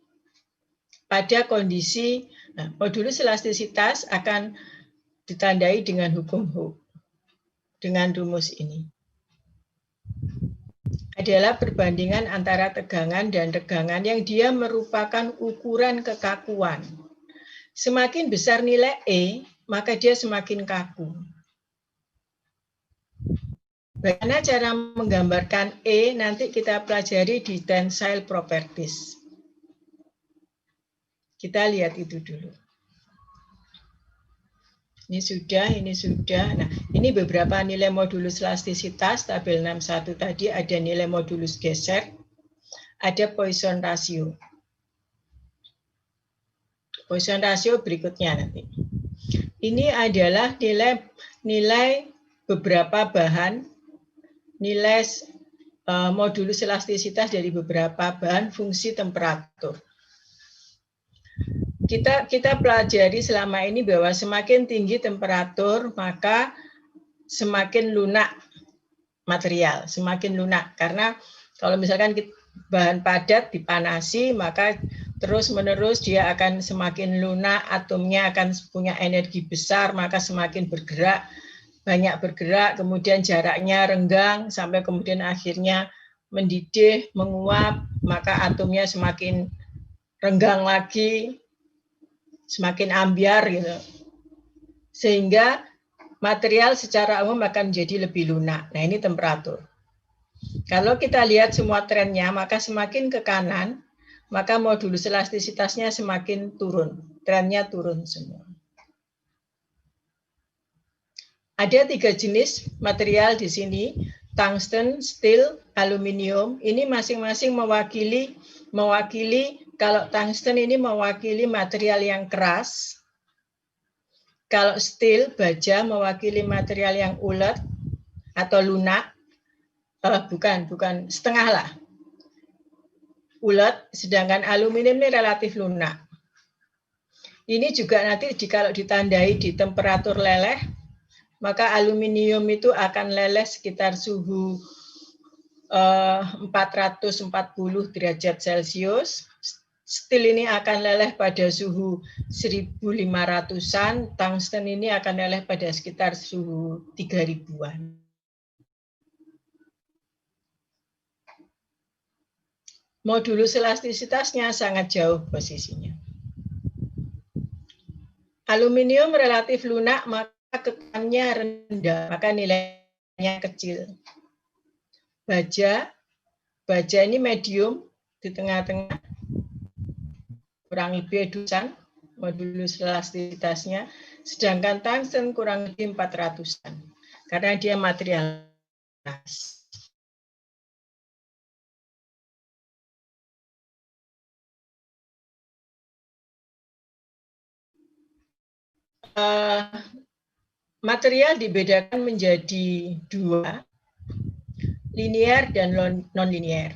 pada kondisi, modulus elastisitas akan ditandai dengan hukum Hooke, dengan rumus ini. Adalah perbandingan antara tegangan dan regangan yang dia merupakan ukuran kekakuan. Semakin besar nilai E, maka dia semakin kaku. Bagaimana cara menggambarkan E nanti kita pelajari di tensile properties. Kita lihat itu dulu. Ini sudah. Nah, ini beberapa nilai modulus elastisitas, tabel 61 tadi ada nilai modulus geser, ada Poisson ratio. Poisson ratio berikutnya nanti. Ini adalah nilai beberapa bahan, nilai modulus elastisitas dari beberapa bahan fungsi temperatur. Kita pelajari selama ini bahwa semakin tinggi temperatur, maka semakin lunak material, semakin lunak. Karena kalau misalkan bahan padat dipanasi, maka terus-menerus dia akan semakin lunak, atomnya akan punya energi besar, maka semakin bergerak, banyak bergerak, kemudian jaraknya renggang, sampai kemudian akhirnya mendidih, menguap, maka atomnya semakin renggang lagi, semakin ambiar gitu. Sehingga material secara umum akan menjadi lebih lunak. Nah, ini temperatur. Kalau kita lihat semua trennya, maka semakin ke kanan, maka modulus elastisitasnya semakin turun. Trennya turun semua. Ada 3 jenis material di sini, tungsten, steel, aluminium. Ini masing-masing mewakili kalau tungsten ini mewakili material yang keras. Kalau steel, baja mewakili material yang ulet atau lunak. Bukan setengah lah. Ulet, sedangkan aluminium ini relatif lunak. Ini juga nanti kalau ditandai di temperatur leleh, maka aluminium itu akan leleh sekitar suhu 440 derajat Celcius. Steel ini akan leleh pada suhu 1500-an, tungsten ini akan leleh pada sekitar suhu 3000-an. Modulus elastisitasnya sangat jauh posisinya. Aluminium relatif lunak, maka kekannya rendah, maka nilainya kecil. Baja ini medium, di tengah-tengah, kurang lebih 200-an, modulus elastisitasnya, sedangkan tungsten kurang lebih 400-an, karena dia material keras. Material dibedakan menjadi 2, linear dan non-linear.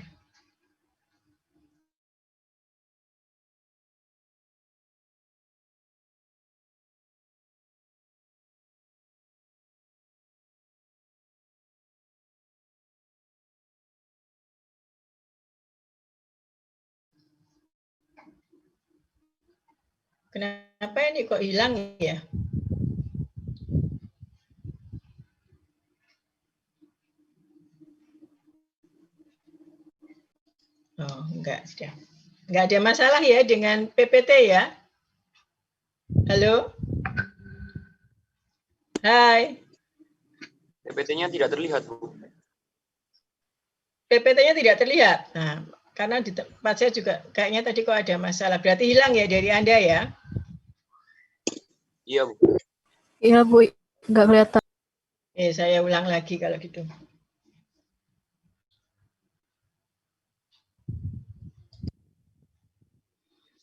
Kenapa ini kok hilang ya? Oh, enggak, sudah. Enggak ada masalah ya dengan PPT ya? Halo? Hai. PPT-nya tidak terlihat, Bu. PPT-nya tidak terlihat. Nah, karena di tempat saya juga kayaknya tadi kok ada masalah. Berarti hilang ya dari Anda ya? Iya, Bu. Iya, Bu. Nggak kelihatan. Saya ulang lagi kalau gitu.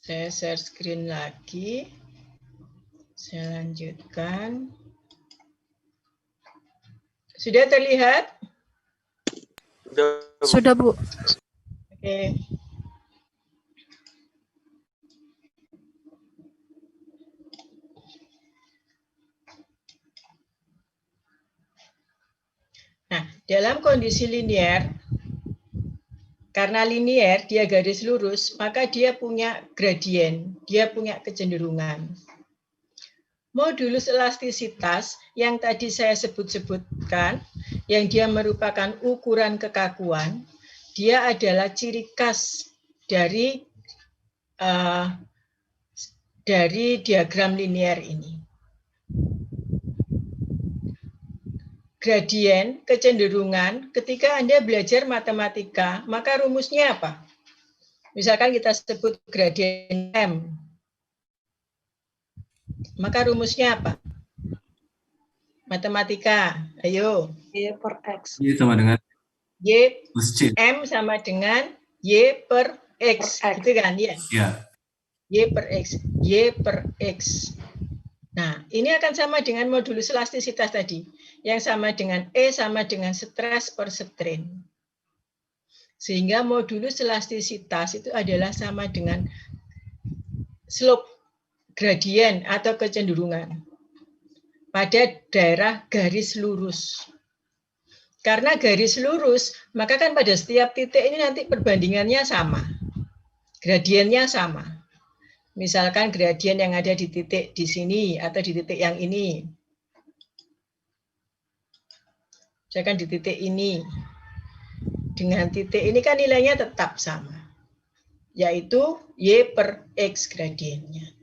Saya share screen lagi. Saya lanjutkan. Sudah terlihat? Sudah, Bu. Oke. Nah, dalam kondisi linear, karena linear, dia garis lurus, maka dia punya gradien, dia punya kecenderungan. Modulus elastisitas yang tadi saya sebut-sebutkan, yang dia merupakan ukuran kekakuan, dia adalah ciri khas dari diagram linear ini. Gradien, kecenderungan, ketika Anda belajar matematika, maka rumusnya apa? Misalkan kita sebut gradien M. Maka rumusnya apa? Matematika, ayo. Y per X. Y sama dengan Y, plus C. M sama dengan Y per X. Gitu kan? Ya. Ya. Y per X. Y per X. Nah, ini akan sama dengan modulus elastisitas tadi, yang sama dengan E sama dengan stres per strain. Sehingga modulus elastisitas itu adalah sama dengan slope, gradien atau kecenderungan pada daerah garis lurus. Karena garis lurus, maka kan pada setiap titik ini nanti perbandingannya sama, gradiennya sama. Misalkan gradien yang ada di titik di sini atau di titik yang ini. Misalkan di titik ini. Dengan titik ini kan nilainya tetap sama. Yaitu Y per X gradiennya.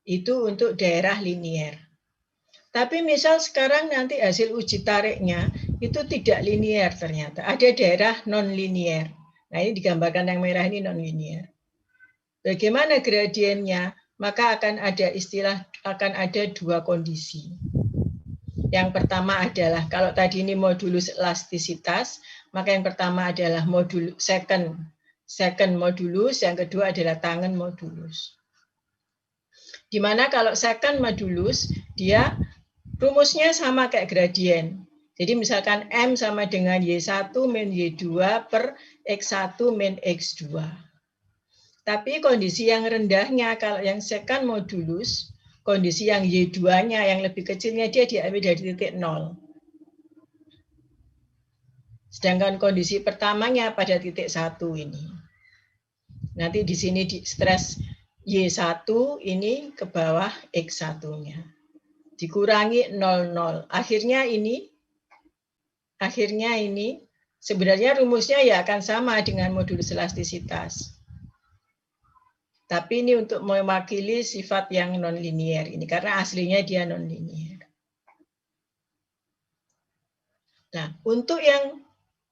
Itu untuk daerah linier. Tapi misal sekarang nanti hasil uji tariknya itu tidak linier ternyata. Ada daerah non-linier. Nah ini digambarkan yang merah ini non-linier. Bagaimana gradiennya? Maka akan ada 2 kondisi. Yang pertama adalah, kalau tadi ini modulus elastisitas, maka yang pertama adalah second modulus, yang kedua adalah tangen modulus. Di mana kalau second modulus, dia rumusnya sama kayak gradien. Jadi misalkan M sama dengan Y1 min Y2 per X1 min X2. Tapi kondisi yang rendahnya, kalau yang second modulus, kondisi yang Y2-nya, yang lebih kecilnya, dia diambil dari titik 0. Sedangkan kondisi pertamanya pada titik 1 ini. Nanti di sini di stres Y1 ini ke bawah X1-nya. Dikurangi 0,0. Akhirnya ini sebenarnya rumusnya ya akan sama dengan modulus elastisitas. Tapi ini untuk mewakili sifat yang non-linier ini, karena aslinya dia non-linier. Nah, untuk yang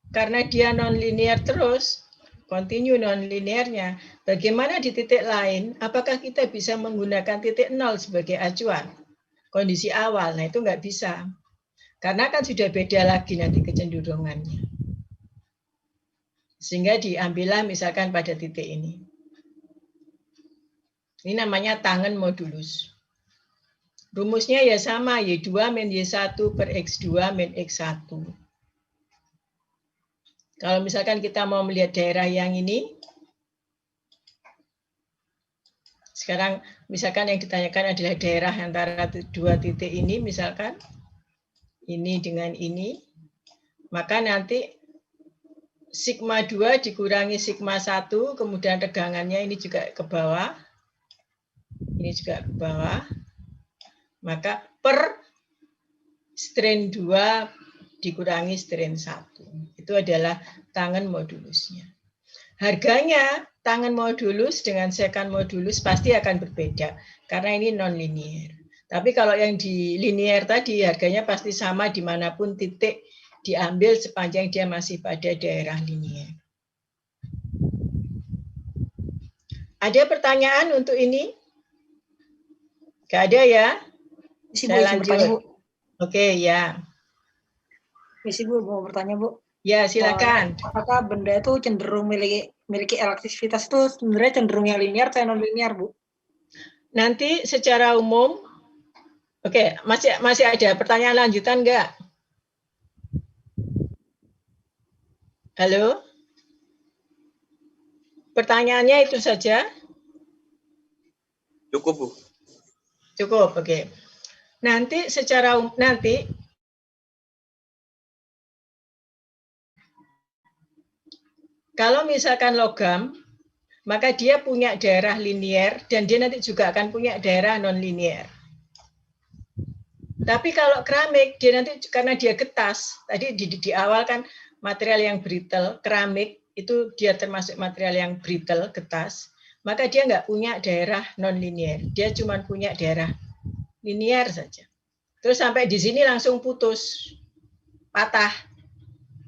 karena dia non-linier terus, continue non-linearnya, bagaimana di titik lain? Apakah kita bisa menggunakan titik 0 sebagai acuan? Kondisi awal, nah itu nggak bisa. Karena kan sudah beda lagi nanti kecenderungannya. Sehingga diambillah misalkan pada titik ini. Ini namanya tangen modulus. Rumusnya ya sama, Y2 min Y1 per X2 min X1. Kalau misalkan kita mau melihat daerah yang ini, sekarang misalkan yang ditanyakan adalah daerah antara dua titik ini, misalkan ini dengan ini, maka nanti sigma 2 dikurangi sigma 1, kemudian tegangannya ini juga ke bawah, ini juga ke bawah, maka per strain 2 dikurangi strain 1. Itu adalah tangen modulusnya. Harganya tangen modulus dengan second modulus pasti akan berbeda, karena ini non-linear. Tapi kalau yang di linear tadi, harganya pasti sama dimanapun titik diambil sepanjang dia masih pada daerah linear. Ada pertanyaan untuk ini? Gak ada ya? Saya lanjut. Oke, ya. Misi Bu, mau bertanya Bu. Ya, silakan. Apakah benda itu cenderung memiliki elastisitas itu sebenarnya cenderung yang linear atau non linear Bu? Nanti secara umum, oke, masih ada pertanyaan lanjutan enggak? Halo? Pertanyaannya itu saja? Cukup, Bu. Cukup, oke. Nanti secara nanti kalau misalkan logam, maka dia punya daerah linier dan dia nanti juga akan punya daerah non-linier. Tapi kalau keramik, dia nanti karena dia getas, tadi di awal kan material yang brittle, keramik itu dia termasuk material yang brittle, getas, maka dia nggak punya daerah non-linier, dia cuma punya daerah linier saja. Terus sampai di sini langsung putus, patah.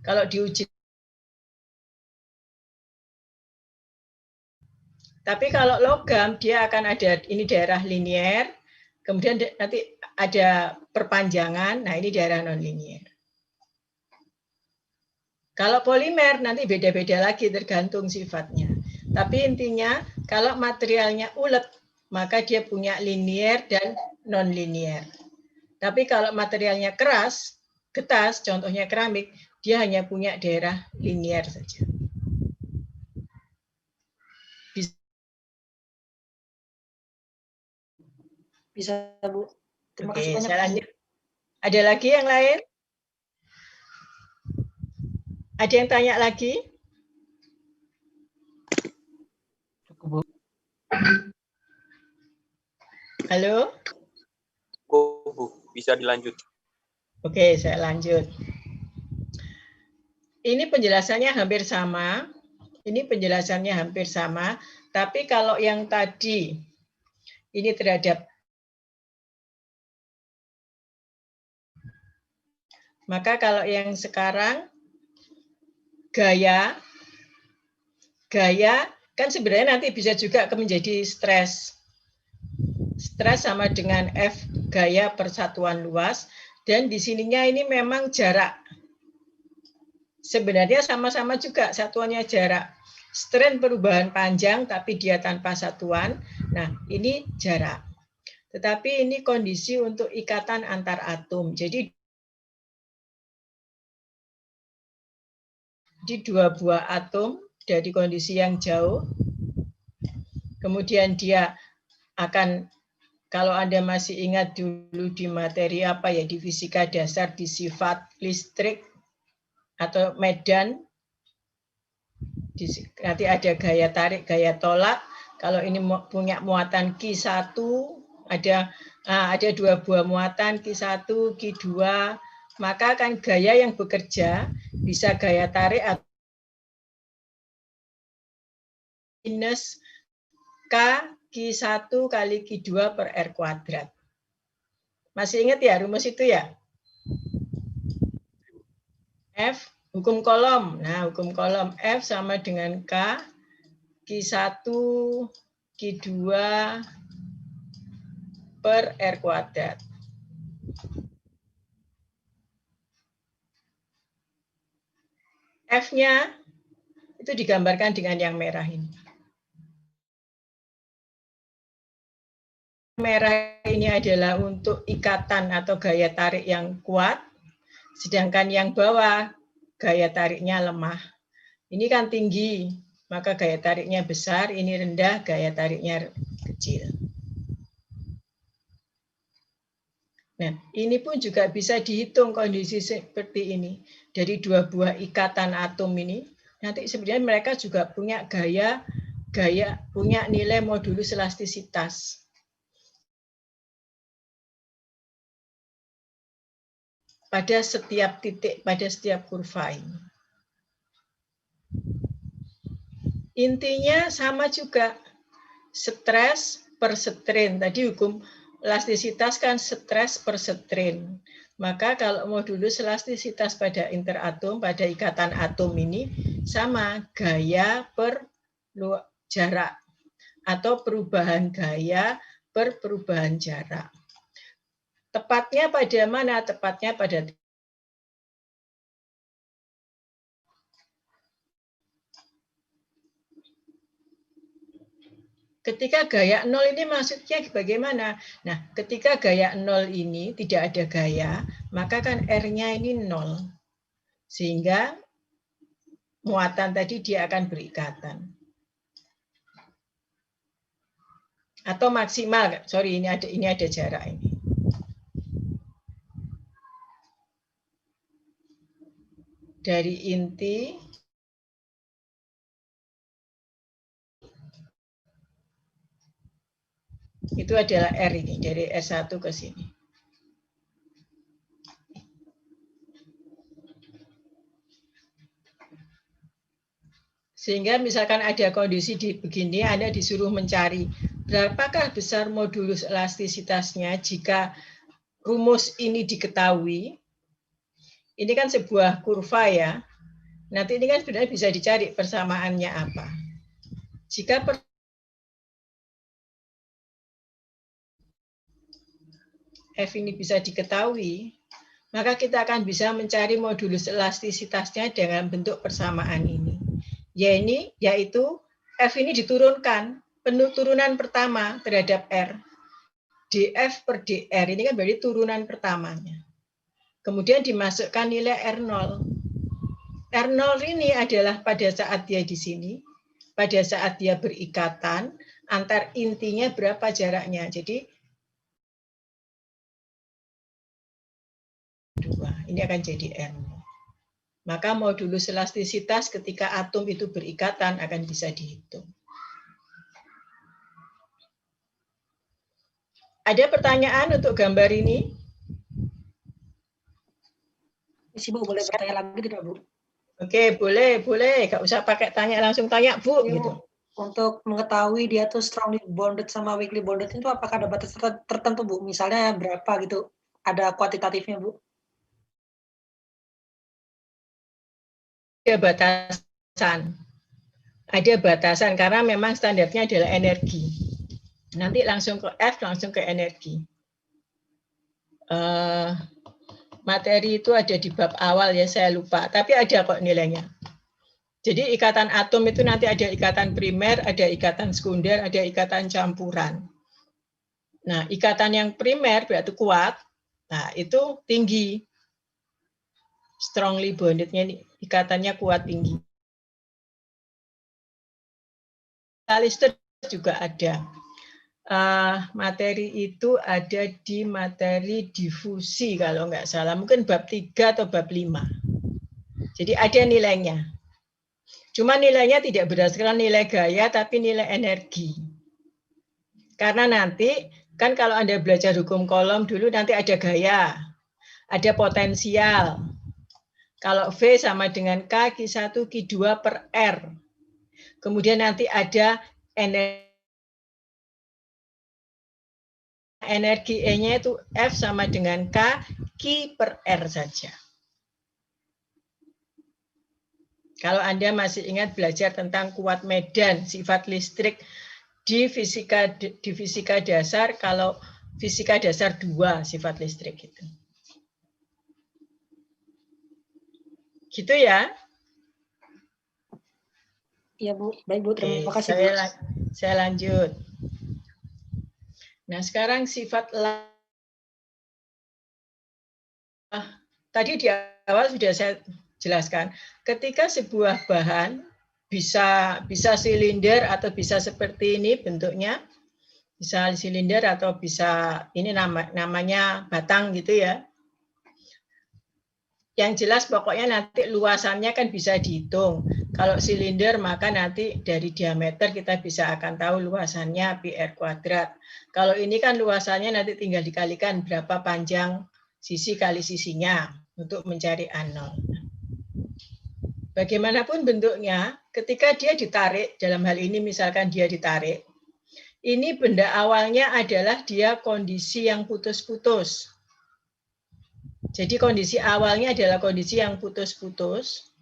Kalau diuji. Tapi kalau logam, dia akan ada ini daerah linier, kemudian nanti ada perpanjangan, nah ini daerah non-linier. Kalau polimer nanti beda-beda lagi tergantung sifatnya. Tapi intinya kalau materialnya ulet, maka dia punya linier dan non-linier. Tapi kalau materialnya keras, getas, contohnya keramik, dia hanya punya daerah linier saja. Bisa Bu. Terima Oke, kasih banyak. Saya lanjut. Ada lagi yang lain? Ada yang tanya lagi? Cukup, Bu. Halo? Bu. Bisa dilanjut. Oke, saya lanjut. Ini penjelasannya hampir sama. Ini penjelasannya hampir sama. Tapi kalau yang tadi, ini terhadap, maka kalau yang sekarang, gaya kan sebenarnya nanti bisa juga menjadi stres. Stres sama dengan F gaya persatuan luas, Dan di sininya ini memang jarak. Sebenarnya sama-sama juga satuannya jarak. Strain perubahan panjang tapi dia tanpa satuan. Nah, ini jarak. Tetapi ini kondisi untuk ikatan antar atom. Jadi di dua buah atom dari kondisi yang jauh, kemudian dia akan, kalau Anda masih ingat dulu di materi apa ya, di fisika dasar, di sifat listrik atau medan, nanti ada gaya tarik, gaya tolak. Kalau ini punya muatan Q1, ada dua buah muatan Q1, Q2, maka kan gaya yang bekerja bisa gaya tarik atau minus K Q1 kali Q2 per R kuadrat. Masih ingat ya rumus itu ya? F hukum kolom. Nah, hukum kolom F sama dengan K Q1 Q2 per R kuadrat. F-nya itu digambarkan dengan yang merah ini. Merah ini adalah untuk ikatan atau gaya tarik yang kuat, sedangkan yang bawah gaya tariknya lemah. Ini kan tinggi, maka gaya tariknya besar, ini rendah, gaya tariknya kecil. Nah, ini pun juga bisa dihitung kondisi seperti ini. Dari dua buah ikatan atom ini, nanti sebenarnya mereka juga punya punya nilai modulus elastisitas. Pada setiap titik, pada setiap kurva ini. Intinya sama juga, stres per strain. Tadi hukum elastisitas kan stres per strain. Maka kalau modulus elastisitas pada interatom, pada ikatan atom ini, sama gaya per jarak. Atau perubahan gaya per perubahan jarak. Tepatnya pada mana? Tepatnya pada ketika gaya 0 ini maksudnya bagaimana? Nah, ketika gaya 0 ini tidak ada gaya, maka kan R-nya ini 0. Sehingga muatan tadi dia akan berikatan. Atau maksimal, sorry ini ada jarak ini. Dari inti itu adalah R ini, dari R1 ke sini. Sehingga misalkan ada kondisi di begini, Anda disuruh mencari berapakah besar modulus elastisitasnya jika rumus ini diketahui. Ini kan sebuah kurva ya. Nanti ini kan sebenarnya bisa dicari persamaannya apa. Jika F ini bisa diketahui, maka kita akan bisa mencari modulus elastisitasnya dengan bentuk persamaan ini. Yaitu F ini diturunkan, turunan pertama terhadap R. dF per dR, ini kan berarti turunan pertamanya. Kemudian dimasukkan nilai R0. R0 ini adalah pada saat dia di sini, pada saat dia berikatan, antar intinya berapa jaraknya. Jadi, ini akan jadi R0. Maka modulus elastisitas ketika atom itu berikatan akan bisa dihitung. Ada pertanyaan untuk gambar ini? Isi Bu, boleh bertanya lagi tidak Bu? Oke, boleh. Gak usah pakai tanya, langsung tanya Bu. Gitu. Untuk mengetahui dia tuh strongly bonded sama weakly bonded itu apakah ada batas tertentu Bu? Misalnya berapa gitu? Ada kuantitatifnya Bu? Ada batasan karena memang standarnya adalah energi. Nanti langsung ke F, langsung ke energi. materi itu ada di bab awal ya, saya lupa. Tapi ada kok nilainya. Jadi ikatan atom itu nanti ada ikatan primer, ada ikatan sekunder, ada ikatan campuran. Nah, ikatan yang primer berarti kuat. Nah, itu tinggi. Strongly bonded-nya ikatannya kuat tinggi. Lister juga ada. Materi itu ada di materi difusi kalau nggak salah. Mungkin bab 3 atau bab 5. Jadi ada nilainya. Cuma nilainya tidak berdasarkan nilai gaya, tapi nilai energi. Karena nanti, kan kalau Anda belajar hukum kolom dulu, nanti ada gaya, ada potensial. Kalau V sama dengan K, Q1, Q2 per R. Kemudian nanti ada energi E-nya itu F sama dengan K, Q per R saja. Kalau Anda masih ingat belajar tentang kuat medan, sifat listrik di fisika dasar, kalau fisika dasar 2 sifat listrik itu. Gitu ya. Iya Bu, baik Bu, terima kasih Bu. Saya lanjut. Nah sekarang sifat tadi di awal sudah saya jelaskan, ketika sebuah bahan bisa silinder atau bisa seperti ini bentuknya, bisa silinder atau bisa ini namanya batang gitu ya. Yang jelas pokoknya nanti luasannya kan bisa dihitung. Kalau silinder maka nanti dari diameter kita bisa akan tahu luasannya pi r kuadrat. Kalau ini kan luasannya nanti tinggal dikalikan berapa panjang sisi kali sisinya untuk mencari A0. Bagaimanapun bentuknya, ketika dia ditarik, dalam hal ini misalkan dia ditarik, ini benda awalnya adalah dia kondisi yang putus-putus. Jadi kondisi awalnya adalah kondisi yang putus-putus.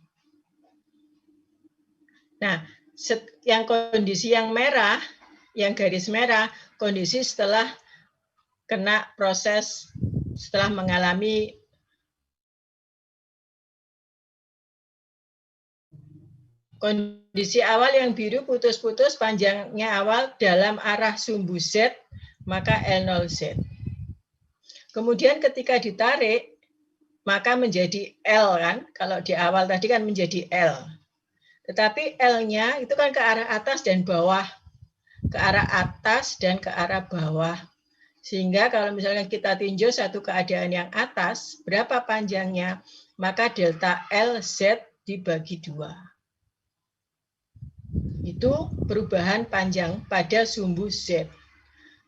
Nah, yang kondisi yang merah, yang garis merah, kondisi setelah kena proses, setelah mengalami kondisi awal yang biru putus-putus, panjangnya awal dalam arah sumbu Z, maka L0Z. Kemudian ketika ditarik, maka menjadi L kan, kalau di awal tadi kan menjadi L. Tetapi L-nya itu kan ke arah atas dan bawah, ke arah atas dan ke arah bawah. Sehingga kalau misalnya kita tinjau satu keadaan yang atas, berapa panjangnya, maka delta LZ dibagi 2. Itu perubahan panjang pada sumbu Z.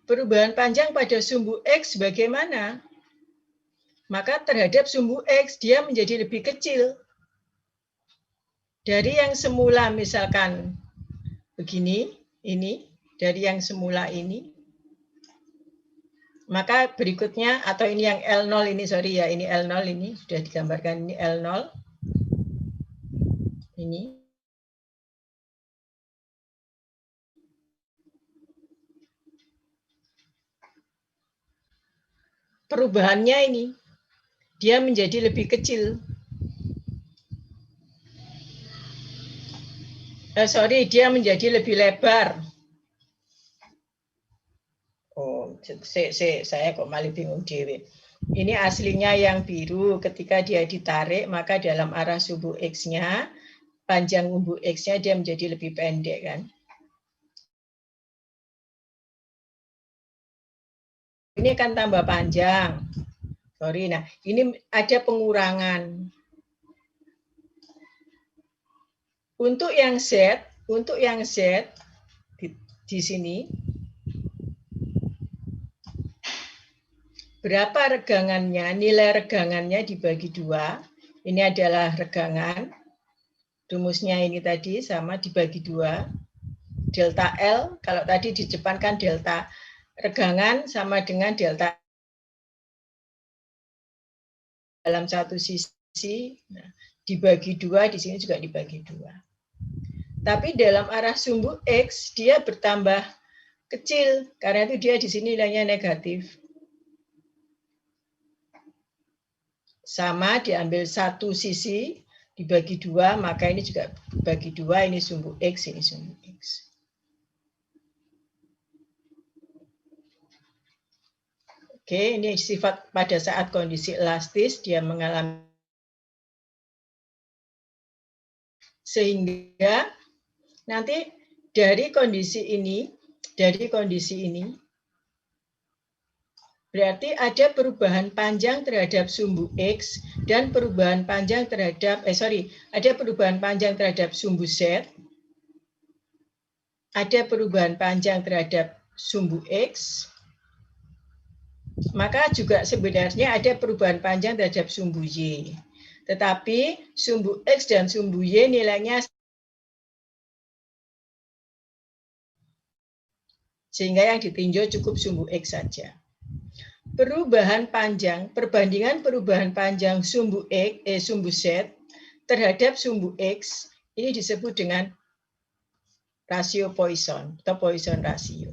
Perubahan panjang pada sumbu X bagaimana? Maka terhadap sumbu X dia menjadi lebih kecil. Dari yang semula misalkan begini, ini, dari yang semula ini, maka berikutnya, atau ini yang L0 ini, sorry ya, ini L0 ini, sudah digambarkan, ini L0, ini. Perubahannya ini, dia menjadi lebih kecil. Dia menjadi lebih lebar. Oh, saya kok malah bingung dewe. Ini aslinya yang biru, ketika dia ditarik, maka dalam arah sumbu X-nya, panjang sumbu X-nya dia menjadi lebih pendek kan. Ini akan tambah panjang. Sorry, nah ini ada pengurangan. Untuk yang Z di sini, berapa regangannya? Nilai regangannya dibagi 2. Ini adalah regangan. Rumusnya ini tadi sama dibagi 2. Delta L, kalau tadi di depan kan delta regangan sama dengan delta dalam satu sisi, nah, dibagi 2, di sini juga dibagi 2. Tapi dalam arah sumbu X dia bertambah kecil, karena itu dia di sini nilainya negatif. sama, diambil satu sisi, dibagi 2, maka ini juga bagi 2, ini sumbu X, ini sumbu X. Oke, ini sifat pada saat kondisi elastis, dia mengalami. Sehingga nanti dari kondisi ini, berarti ada perubahan panjang terhadap sumbu X dan perubahan panjang terhadap, ada perubahan panjang terhadap sumbu Z, ada perubahan panjang terhadap sumbu X, maka juga sebenarnya ada perubahan panjang terhadap sumbu Y. Tetapi sumbu X dan sumbu Y nilainya sehingga yang ditinjau cukup sumbu X saja. Perbandingan perubahan panjang sumbu Z terhadap sumbu X ini disebut dengan rasio Poisson atau Poisson rasio.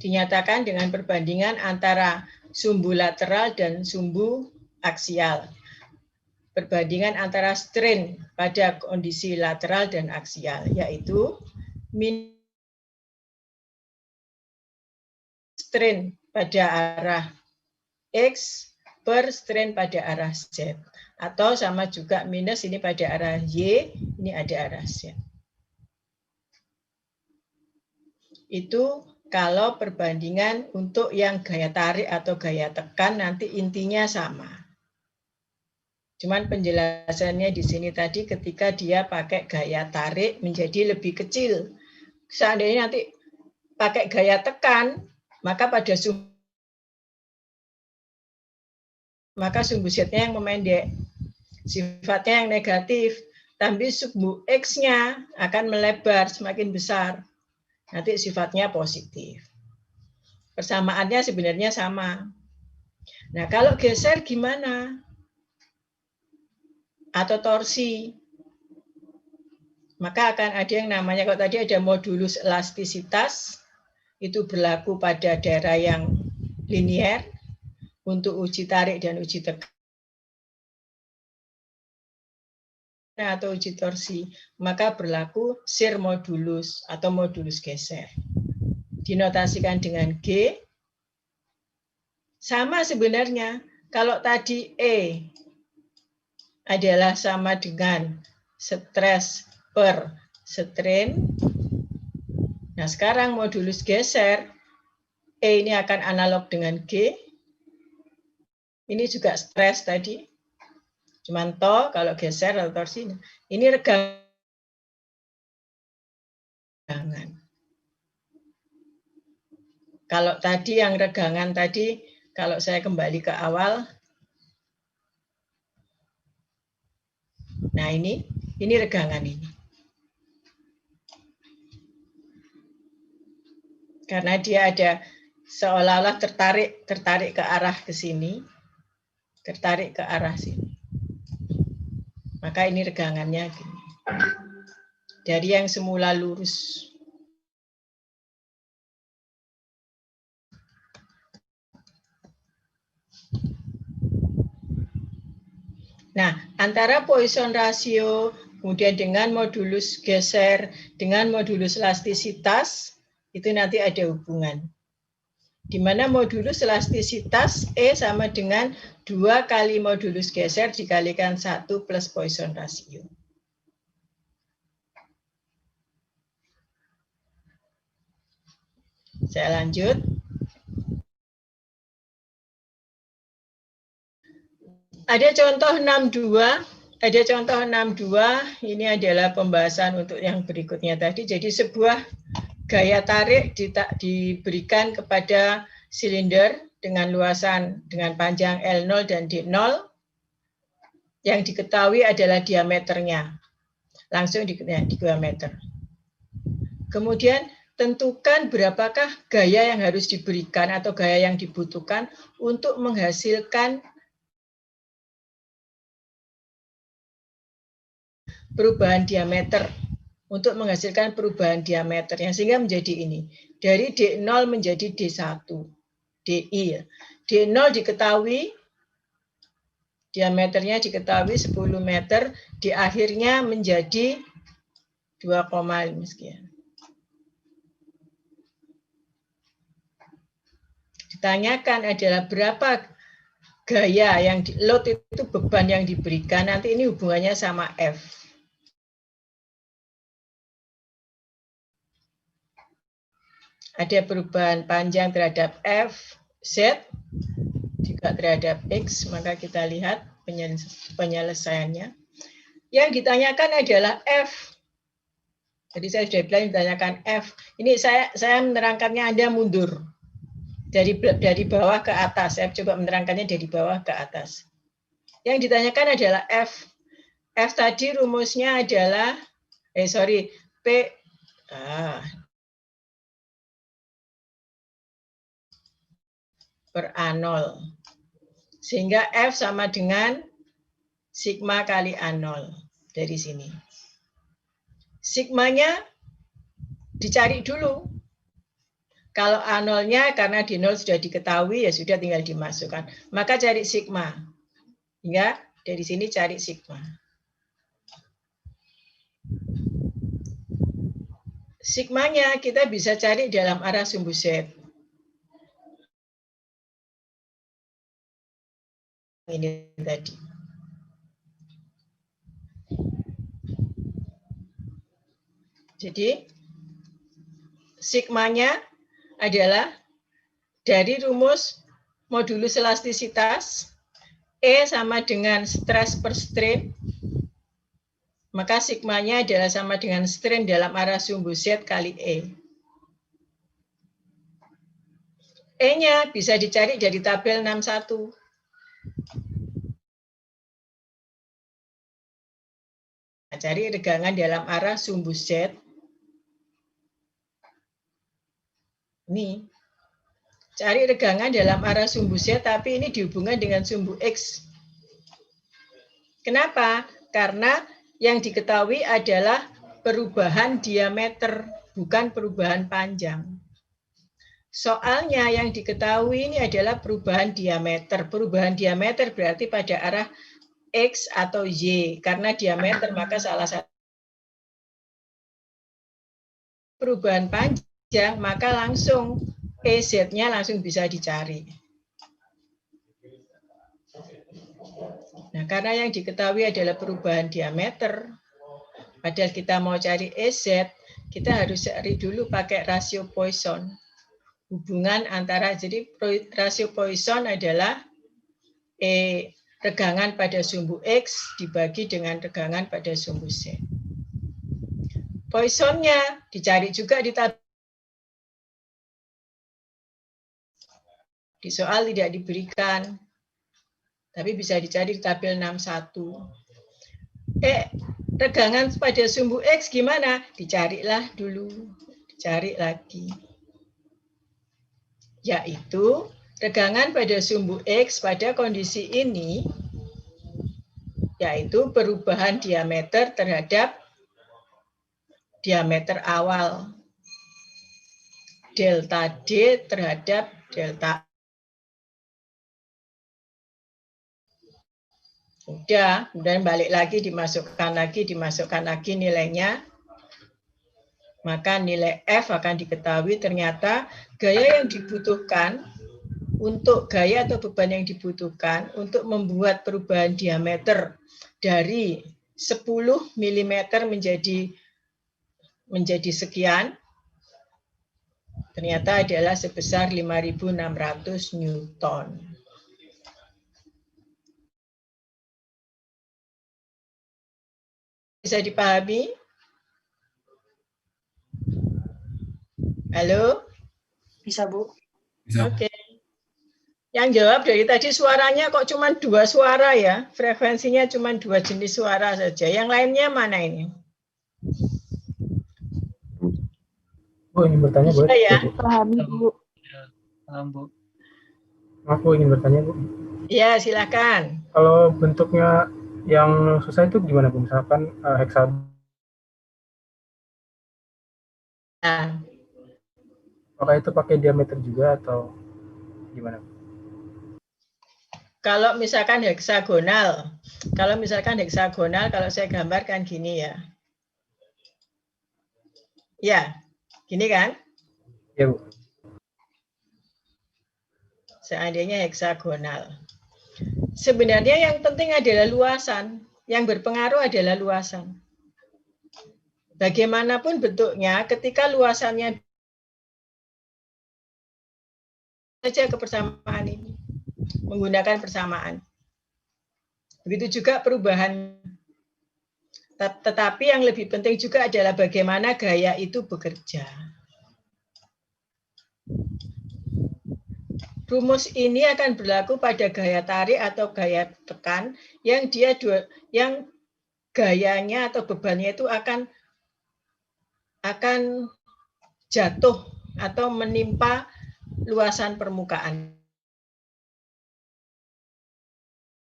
Dinyatakan dengan perbandingan antara sumbu lateral dan sumbu aksial. Perbandingan antara strain pada kondisi lateral dan aksial, yaitu strain pada arah X per strain pada arah Z. Atau sama juga minus ini pada arah Y, ini ada arah Z. Itu kalau perbandingan untuk yang gaya tarik atau gaya tekan nanti intinya sama. Cuman penjelasannya di sini tadi ketika dia pakai gaya tarik menjadi lebih kecil. Seandainya nanti pakai gaya tekan, maka pada sumbu Z-nya yang memendek, sifatnya yang negatif, tapi sumbu X-nya akan melebar semakin besar. Nanti sifatnya positif. Persamaannya sebenarnya sama. Nah, kalau geser gimana? Atau torsi, maka akan ada yang namanya, kalau tadi ada modulus elastisitas, itu berlaku pada daerah yang linier untuk uji tarik dan uji tekan atau uji torsi, maka berlaku shear modulus atau modulus geser. Dinotasikan dengan G. Sama sebenarnya, kalau tadi E adalah sama dengan stres per strain. Nah, sekarang modulus geser, E ini akan analog dengan G. Ini juga stres tadi. Cuman toh kalau geser atau torsi, ini regangan. Kalau tadi yang regangan tadi, kalau saya kembali ke awal, nah ini regangan ini. Karena dia ada seolah-olah tertarik ke arah ke sini, tertarik ke arah sini. Maka ini regangannya gini. Dari yang semula lurus. Nah, antara Poisson rasio, kemudian dengan modulus geser, dengan modulus elastisitas, itu nanti ada hubungan. Di mana modulus elastisitas E sama dengan 2 kali modulus geser dikalikan 1 plus Poisson rasio. Saya lanjut. Ada contoh 62, ini adalah pembahasan untuk yang berikutnya tadi. Jadi sebuah gaya tarik diberikan kepada silinder dengan luasan dengan panjang L0 dan D0. Yang diketahui adalah diameternya. Langsung di 2 meter. Kemudian tentukan berapakah gaya yang harus diberikan atau gaya yang dibutuhkan untuk menghasilkan perubahan diameter, untuk menghasilkan perubahan diameter yang sehingga menjadi ini. Dari D0 menjadi D1, DI. D0 diketahui Diameternya diketahui 10 meter, di akhirnya menjadi 2,5 sekian. Ditanyakan adalah berapa gaya yang load itu beban yang diberikan, nanti ini hubungannya sama F. Ada perubahan panjang terhadap F, Z, juga terhadap X, maka kita lihat penyelesaiannya. Yang ditanyakan adalah F. Jadi saya sudah bilang ditanyakan F. Ini saya menerangkannya, Anda mundur. Dari bawah ke atas. Saya coba menerangkannya dari bawah ke atas. Yang ditanyakan adalah F. F tadi rumusnya adalah, P, per A0. Sehingga F sama dengan sigma kali A0 dari sini. Sigmanya dicari dulu. Kalau A0-nya karena di 0 sudah diketahui, ya sudah tinggal dimasukkan. Maka cari sigma. Hingga dari sini cari sigma. Sigmanya kita bisa cari dalam arah sumbu Z. Ini tadi. Jadi, sigmanya adalah dari rumus modulus elastisitas, E sama dengan stress per strain, maka sigmanya adalah sama dengan strain dalam arah sumbu Z kali E. E-nya bisa dicari dari tabel 61. Nah, cari regangan dalam arah sumbu Z. Ini. Cari regangan dalam arah sumbu Z, tapi ini dihubungkan dengan sumbu X. Kenapa? Karena yang diketahui adalah perubahan diameter, bukan perubahan panjang. Soalnya yang diketahui ini adalah perubahan diameter. Perubahan diameter berarti pada arah X atau Y. Karena diameter, maka salah satu perubahan panjang, maka langsung EZ-nya langsung bisa dicari. Nah, karena yang diketahui adalah perubahan diameter, padahal kita mau cari EZ, kita harus cari dulu pakai rasio Poisson. Hubungan antara, jadi rasio Poisson adalah regangan pada sumbu X dibagi dengan regangan pada sumbu Z. Poissonnya dicari juga di tabel. Di soal tidak diberikan, tapi bisa dicari di tabel 61. Regangan pada sumbu X gimana? Dicarilah dulu, dicari lagi. Yaitu regangan pada sumbu X pada kondisi ini, yaitu perubahan diameter terhadap diameter awal. Delta D terhadap delta. Udah, kemudian balik lagi, dimasukkan lagi nilainya. Maka nilai F akan diketahui, ternyata gaya yang dibutuhkan untuk gaya atau beban yang dibutuhkan untuk membuat perubahan diameter dari 10 mm menjadi sekian, ternyata adalah sebesar 5.600 Newton. Bisa dipahami? Halo? Bisa, Bu. Bisa. Oke. Yang jawab dari tadi suaranya kok cuma 2 suara ya? Frekuensinya cuma 2 jenis suara saja. Yang lainnya mana ini? Bu, ingin bertanya, Bu. Bisa ya? Pahami, Bu. Paham, Bu. Maaf, Bu, ingin bertanya, Bu. Ya, silakan. Kalau bentuknya yang susah itu gimana, Bu? Misalkan heksagon. Nah, Apakah itu pakai diameter juga atau gimana? Kalau misalkan heksagonal, kalau saya gambarkan gini ya. Ya, gini kan? Ya, Bu. Seandainya heksagonal. Sebenarnya yang penting adalah luasan. Yang berpengaruh adalah luasan. Bagaimanapun bentuknya, ketika luasannya saja ke persamaan ini, menggunakan persamaan. Begitu juga perubahan. Tetapi yang lebih penting juga adalah bagaimana gaya itu bekerja. Rumus ini akan berlaku pada gaya tarik atau gaya tekan yang gayanya atau bebannya itu akan jatuh atau menimpa luasan permukaan.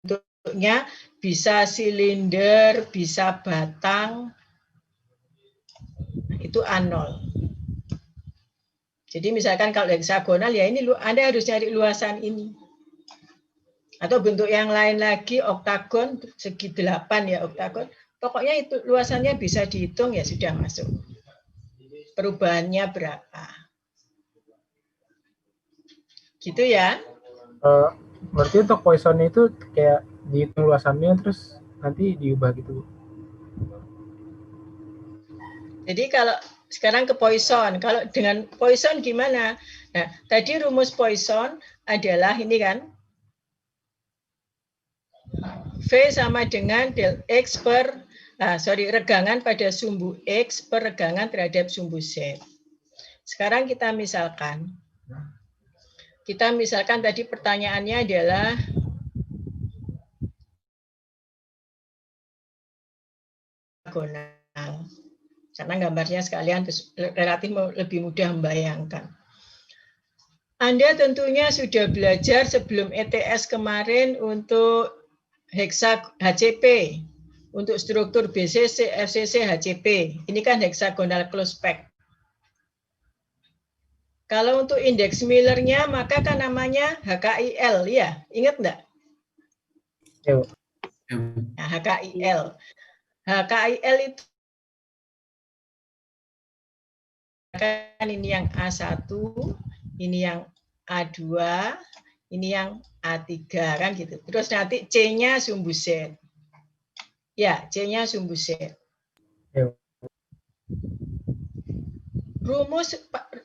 Bentuknya bisa silinder, bisa batang, itu A0. Jadi misalkan kalau heksagonal ya ini Anda harus cari luasan ini. Atau bentuk yang lain lagi, oktagon, segi 8 ya oktagon. Pokoknya itu luasannya bisa dihitung ya sudah masuk. Perubahannya berapa? Gitu ya. Berarti untuk Poisson itu kayak dihitung luasannya terus nanti diubah gitu. Jadi kalau sekarang ke Poisson, kalau dengan Poisson gimana? Nah, tadi rumus Poisson adalah ini kan, V sama dengan del X per, regangan pada sumbu X per regangan terhadap sumbu Z. Sekarang kita misalkan tadi pertanyaannya adalah heksagonal. Karena gambarnya sekalian relatif lebih mudah membayangkan. Anda tentunya sudah belajar sebelum ETS kemarin untuk HCP, untuk struktur BCC, FCC, HCP. Ini kan hexagonal close pack. Kalau untuk indeks Miller-nya, maka kan namanya HKIL, ya? Ingat enggak? Ya. Nah, HKIL. HKIL itu kan ini yang A1, ini yang A2, ini yang A3 kan gitu. Terus nanti C-nya sumbu Z. Ya, C-nya sumbu Z. Ya. Rumus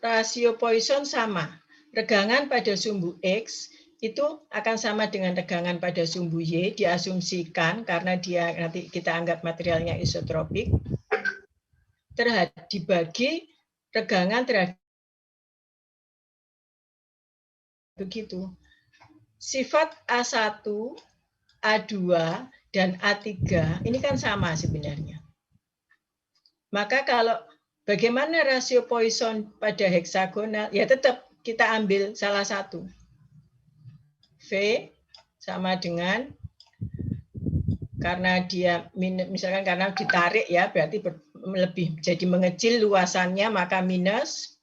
rasio Poisson sama. Regangan pada sumbu X itu akan sama dengan regangan pada sumbu Y, diasumsikan karena dia nanti kita anggap materialnya isotropik, dibagi regangan terhadap begitu. Sifat A1, A2, dan A3 ini kan sama sebenarnya. Maka kalau bagaimana rasio Poisson pada heksagonal, ya tetap kita ambil salah satu. V sama dengan, karena dia misalkan karena ditarik ya, berarti lebih jadi mengecil luasannya, maka minus,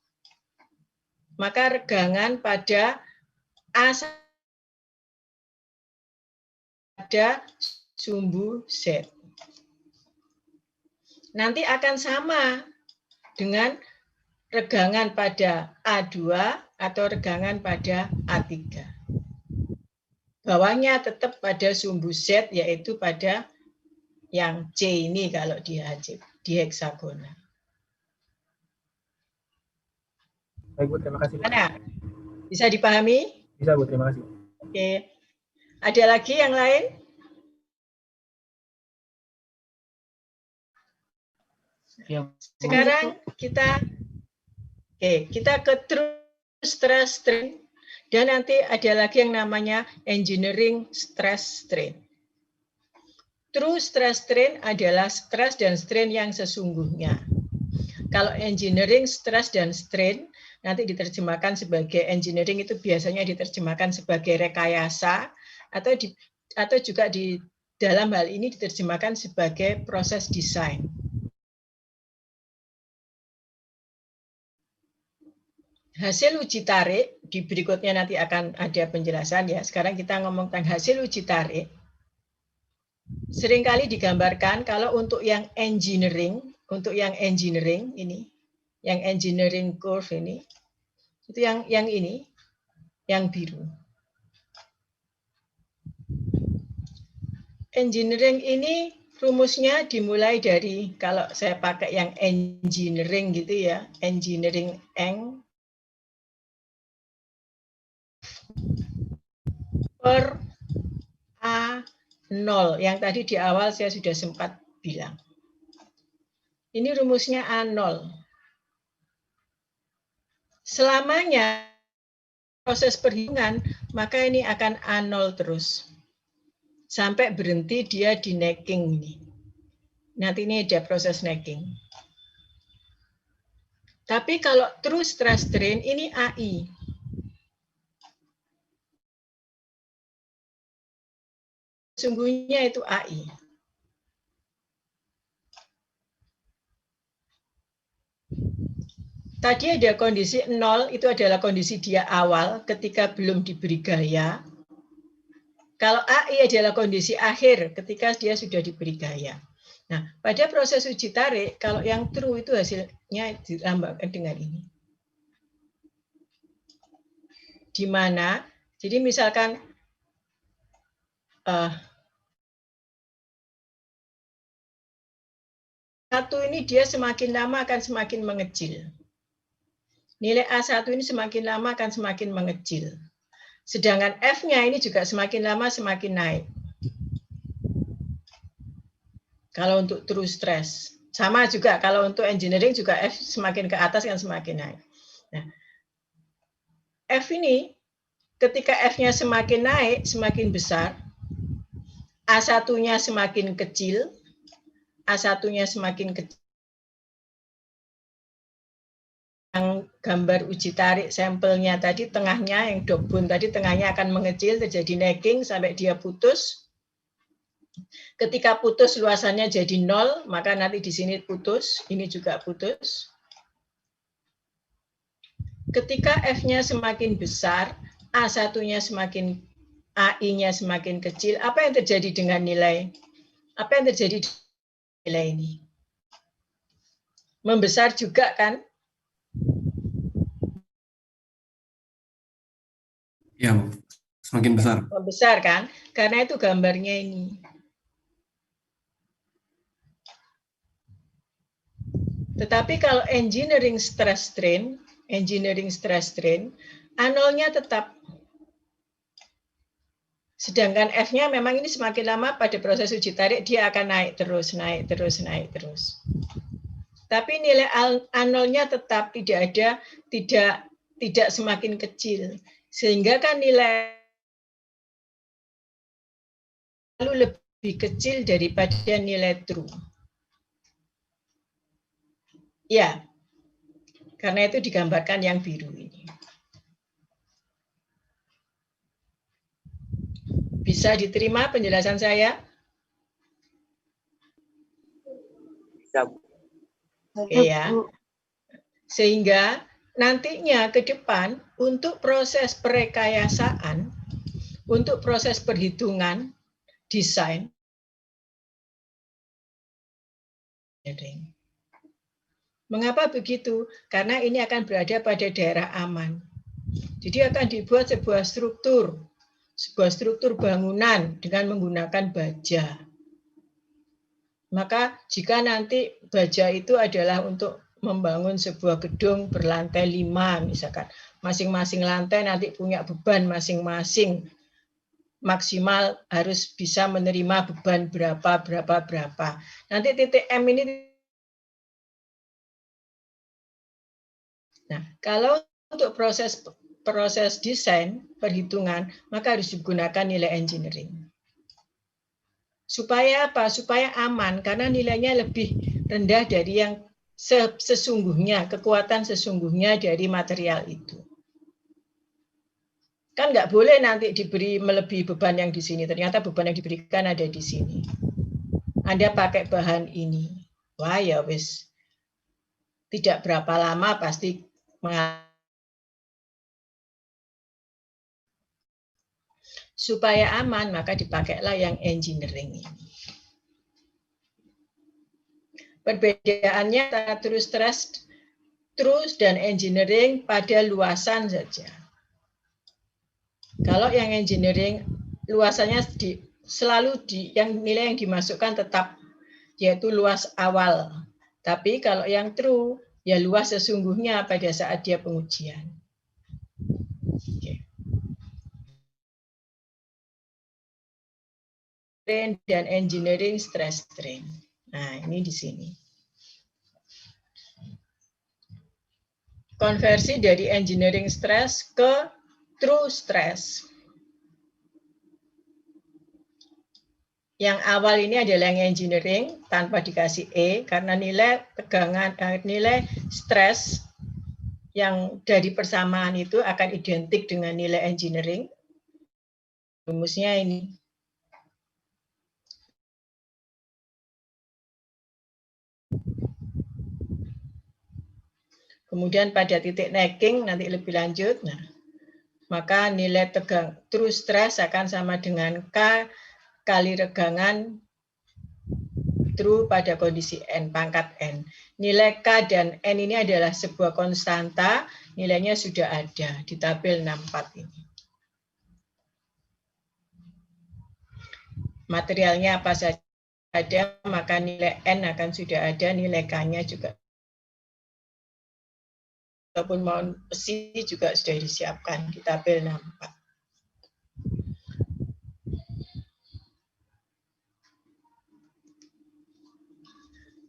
maka regangan pada A pada sumbu Z. Nanti akan sama dengan regangan pada A2 atau regangan pada A3. Bawahnya tetap pada sumbu Z, yaitu pada yang C ini kalau di heksagonal. Baik, Bu, terima kasih. Mana? Bisa dipahami? Bisa, Bu, terima kasih. Oke. Ada lagi yang lain? Sekarang kita ke true stress strain, dan nanti ada lagi yang namanya engineering stress strain. True stress strain adalah stress dan strain yang sesungguhnya. Kalau engineering stress dan strain nanti diterjemahkan sebagai engineering, itu biasanya diterjemahkan sebagai rekayasa, atau juga di dalam hal ini diterjemahkan sebagai proses desain. Hasil uji tarik di berikutnya nanti akan ada penjelasan ya. Sekarang kita ngomong tentang hasil uji tarik. Seringkali digambarkan kalau untuk yang engineering ini, yang engineering curve ini, itu yang ini, yang biru. Engineering ini rumusnya dimulai dari, kalau saya pakai yang engineering gitu ya, engineering eng per A0, yang tadi di awal saya sudah sempat bilang. Ini rumusnya A0. Selamanya proses perhitungan, maka ini akan A0 terus. Sampai berhenti dia di necking ini. Nanti ini ada proses necking. Tapi kalau true stress strain ini AI. Sungguhnya itu AI. Tadi ada kondisi 0, itu adalah kondisi dia awal ketika belum diberi gaya. Kalau AI adalah kondisi akhir ketika dia sudah diberi gaya. Nah, pada proses uji tarik, kalau yang true itu hasilnya dilambangkan dengan ini. Di mana, jadi misalkan satu ini dia semakin lama akan semakin mengecil. Nilai A1 ini semakin lama akan semakin mengecil. Sedangkan F-nya ini juga semakin lama semakin naik. Kalau untuk true stress. Sama juga kalau untuk engineering juga F semakin ke atas kan semakin naik. Nah, F ini ketika F-nya semakin naik, semakin besar, A1-nya semakin kecil, A1-nya semakin kecil. Yang gambar uji tarik sampelnya tadi, tengahnya yang dokbun tadi, tengahnya akan mengecil, terjadi necking sampai dia putus. Ketika putus luasannya jadi 0, maka nanti di sini putus, ini juga putus. Ketika F-nya semakin besar, A1-nya semakin, AI-nya semakin kecil, apa yang terjadi dengan nilai? Apa yang terjadi dengan nilai ini? Membesar juga kan? Ya, semakin besar. Membesar kan? Karena itu gambarnya ini. Tetapi kalau engineering stress strain, A0-nya tetap. Sedangkan F-nya memang ini semakin lama pada proses uji tarik dia akan naik terus. Tapi nilai A0-nya tetap tidak semakin kecil. Sehingga kan nilai lalu lebih kecil daripada nilai true. Ya, karena itu digambarkan yang biru ini. Bisa diterima penjelasan saya? Bisa. Oke ya. Sehingga nantinya ke depan untuk proses perekayasaan, untuk proses perhitungan, desain, mengapa begitu? Karena ini akan berada pada daerah aman. Jadi akan dibuat sebuah struktur bangunan dengan menggunakan baja. Maka jika nanti baja itu adalah untuk membangun sebuah gedung berlantai 5 misalkan, masing-masing lantai nanti punya beban masing-masing, maksimal harus bisa menerima beban berapa. Nanti titik M ini. Nah, kalau untuk proses desain perhitungan, maka harus digunakan nilai engineering. Supaya apa? Supaya aman, karena nilainya lebih rendah dari yang sesungguhnya, kekuatan sesungguhnya dari material itu. Kan nggak boleh nanti diberi melebihi beban yang di sini. Ternyata beban yang diberikan ada di sini. Anda pakai bahan ini. Wah ya wis. Tidak berapa lama pasti mengalami Supaya aman, maka dipakailah yang engineering ini. Perbedaannya antara true dan engineering pada luasan saja. Kalau yang engineering luasannya selalu yang nilai yang dimasukkan tetap yaitu luas awal. Tapi kalau yang true ya luas sesungguhnya pada saat dia pengujian. Strain dan engineering stress strain. Nah, ini di sini. Konversi dari engineering stress ke true stress. Yang awal ini adalah yang engineering tanpa dikasih E karena nilai tegangan, nilai stress yang dari persamaan itu akan identik dengan nilai engineering. Rumusnya ini. Kemudian pada titik necking nanti lebih lanjut, nah, maka nilai tegang true stress akan sama dengan K kali regangan true pada kondisi N, pangkat N. Nilai K dan N ini adalah sebuah konstanta, nilainya sudah ada di tabel 64 ini. Materialnya apa saja ada, maka nilai N akan sudah ada, nilai K-nya juga. Ataupun mau besi juga sudah disiapkan di tabel 64.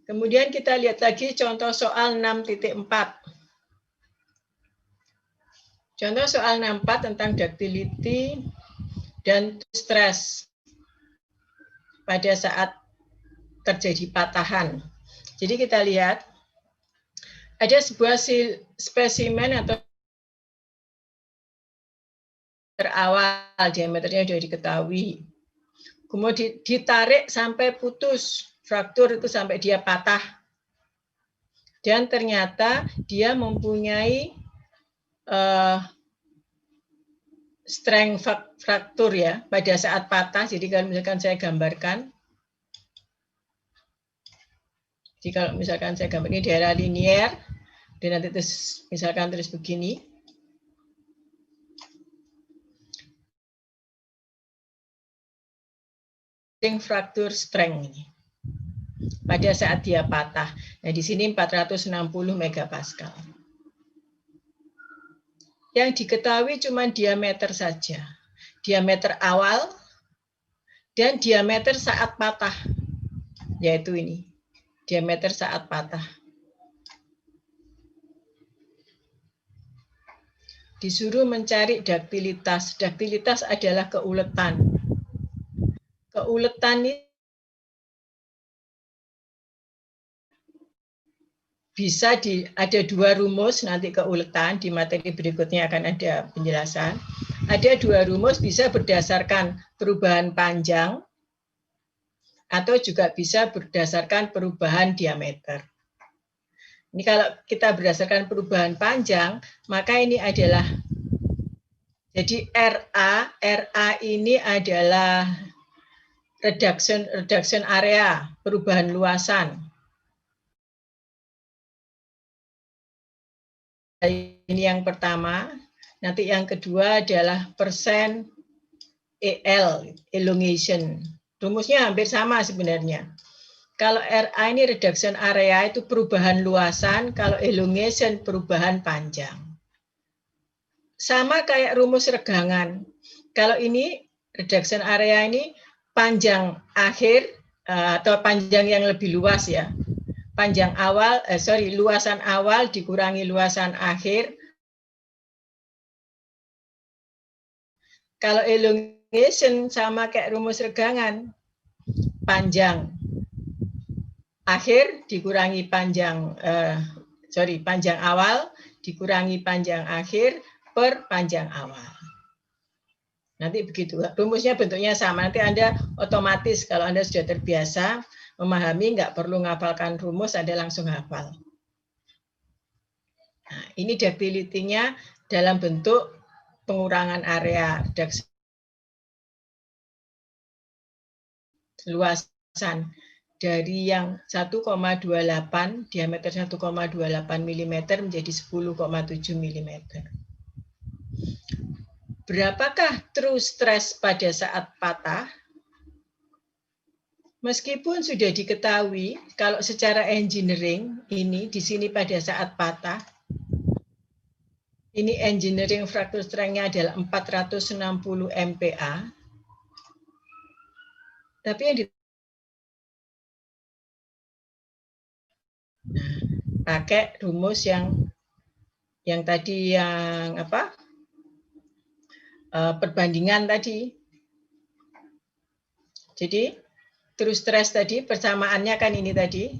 Kemudian kita lihat lagi contoh soal 6.4. Contoh soal 64 tentang ductility dan stress pada saat terjadi patahan. Jadi kita lihat ada sebuah spesimen atau terawal diameternya sudah diketahui. Kemudian ditarik sampai putus, fraktur itu sampai dia patah. Dan ternyata dia mempunyai strength fraktur ya pada saat patah. Jadi kalau misalkan saya gambarkan, jadi kalau misalkan saya gambar ini daerah linier, dan nanti terus misalkan terus begini. Fraktur strength ini pada saat dia patah. Nah, di sini 460 megapascal. Yang diketahui cuma diameter saja. Diameter awal dan diameter saat patah. Yaitu ini. Diameter saat patah. Disuruh mencari ductilitas. Ductilitas adalah keuletan. Keuletan ini bisa ada dua rumus, nanti keuletan di materi berikutnya akan ada penjelasan. Ada dua rumus, bisa berdasarkan perubahan panjang atau juga bisa berdasarkan perubahan diameter. Ini kalau kita berdasarkan perubahan panjang, maka ini adalah, jadi RA ini adalah reduction area, perubahan luasan. Ini yang pertama, nanti yang kedua adalah persen EL, elongation. Rumusnya hampir sama sebenarnya. Kalau RA ini reduction area itu perubahan luasan, kalau elongation perubahan panjang. Sama kayak rumus regangan. Kalau ini reduction area ini panjang akhir atau panjang yang lebih luas ya. Panjang awal, luasan awal dikurangi luasan akhir. Kalau elongation sama kayak rumus regangan, panjang akhir dikurangi panjang, panjang awal dikurangi panjang akhir per panjang awal. Nanti begitu, rumusnya bentuknya sama. Nanti Anda otomatis kalau Anda sudah terbiasa memahami, nggak perlu ngapalkan rumus, Anda langsung hafal. Nah, ini ductility-nya dalam bentuk pengurangan area. luasan dari yang 1,28 diameter 1,28 mm menjadi 10,7 mm. Berapakah true stress pada saat patah? Meskipun sudah diketahui kalau secara engineering ini di sini pada saat patah, ini engineering fracture strength-nya adalah 460 MPa. Tapi yang pakai rumus yang tadi yang apa? Perbandingan tadi. Jadi true stress tadi persamaannya kan ini tadi.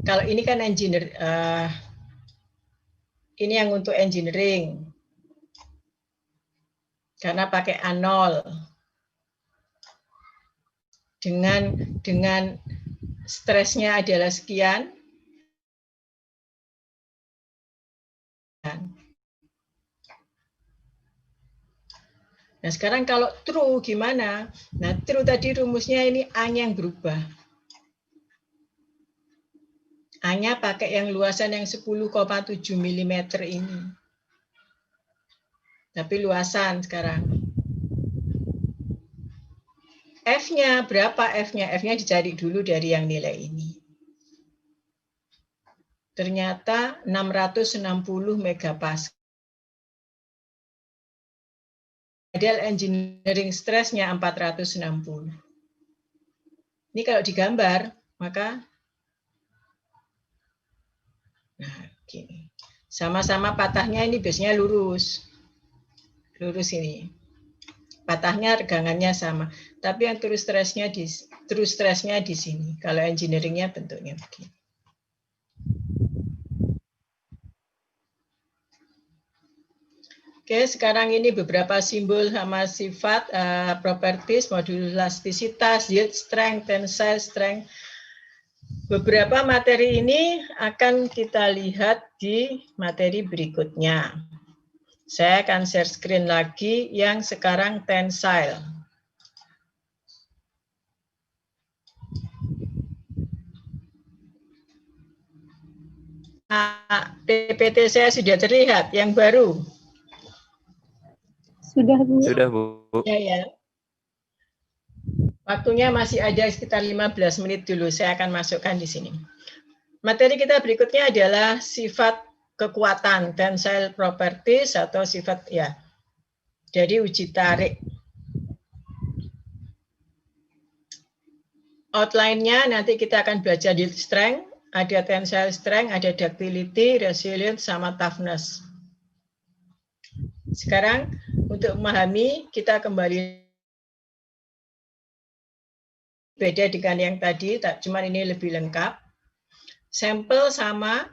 Kalau ini kan engineer ini yang untuk engineering. Karena pakai A0. Dengan stresnya adalah sekian. Nah, sekarang kalau true gimana? Nah, true tadi rumusnya ini A-nya yang berubah. A-nya pakai yang luasan yang 10,7 mm ini. Tapi luasan sekarang. F-nya berapa F-nya? F-nya dicari dulu dari yang nilai ini. Ternyata 660 megapascal. Padahal engineering stress-nya 460. Ini kalau digambar, maka nah, gini. Sama-sama patahnya ini biasanya lurus. Lurus ini. Patahnya regangannya sama. Tapi yang true stress-nya di sini. Kalau engineering-nya bentuknya begini. Oke, sekarang ini beberapa simbol sama sifat, properties, modulus elastisitas, yield strength, tensile strength. Beberapa materi ini akan kita lihat di materi berikutnya. Saya akan share screen lagi yang sekarang tensile. PPT saya sudah terlihat, yang baru. Sudah, Bu. Sudah, Bu. Ya. Waktunya masih ada sekitar 15 menit dulu. Saya akan masukkan di sini. Materi kita berikutnya adalah sifat kekuatan, tensile properties atau sifat ya. Jadi uji tarik. Outline-nya nanti kita akan belajar yield strength, ada tensile strength, ada ductility, resilience, sama toughness. Sekarang untuk memahami kita kembali beda dengan yang tadi, cuman ini lebih lengkap. Sampel sama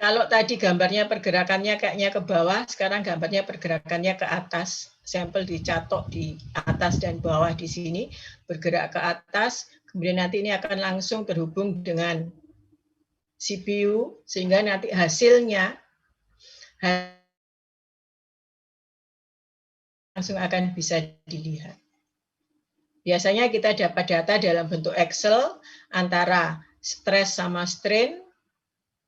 kalau tadi gambarnya pergerakannya kayaknya ke bawah, sekarang gambarnya pergerakannya ke atas. Sampel dicatok di atas dan bawah di sini, bergerak ke atas, kemudian nanti ini akan langsung terhubung dengan CPU, sehingga nanti hasilnya langsung akan bisa dilihat. Biasanya kita dapat data dalam bentuk Excel antara stress sama strain,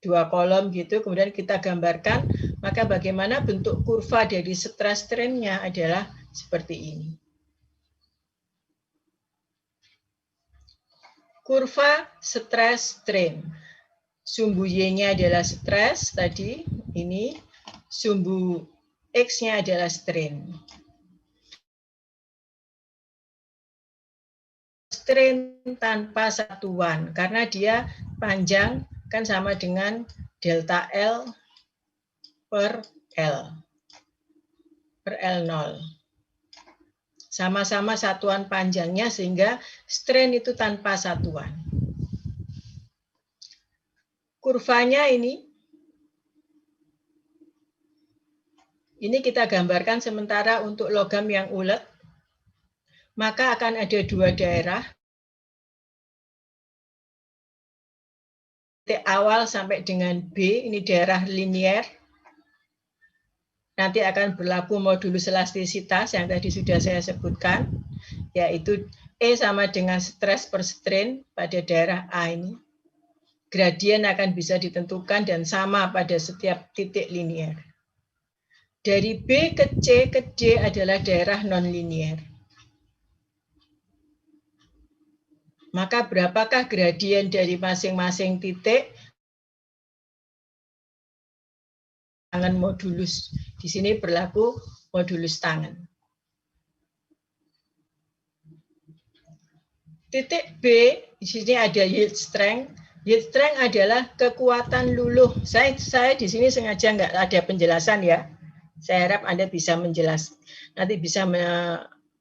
2 kolom gitu, kemudian kita gambarkan, maka bagaimana bentuk kurva dari stress strain-nya adalah seperti ini. Kurva stress strain. Sumbu Y-nya adalah stress tadi, ini. Sumbu X-nya adalah strain. Strain tanpa satuan, karena dia panjang kan sama dengan delta L per L. Per L0. Sama-sama satuan panjangnya sehingga strain itu tanpa satuan. Kurvanya ini kita gambarkan sementara untuk logam yang ulet, maka akan ada 2 daerah. Titik awal sampai dengan B, ini daerah linier. nanti akan berlaku modulus elastisitas yang tadi sudah saya sebutkan, yaitu E sama dengan stres per strain pada daerah A ini. Gradien akan bisa ditentukan dan sama pada setiap titik linier. Dari B ke C ke D adalah daerah non-linier. Maka berapakah gradien dari masing-masing titik? Tangan modulus. Di sini berlaku modulus tangan. Titik B, di sini ada yield strength. Yield strength adalah kekuatan luluh. Saya di sini sengaja nggak ada penjelasan ya. Saya harap Anda bisa nanti bisa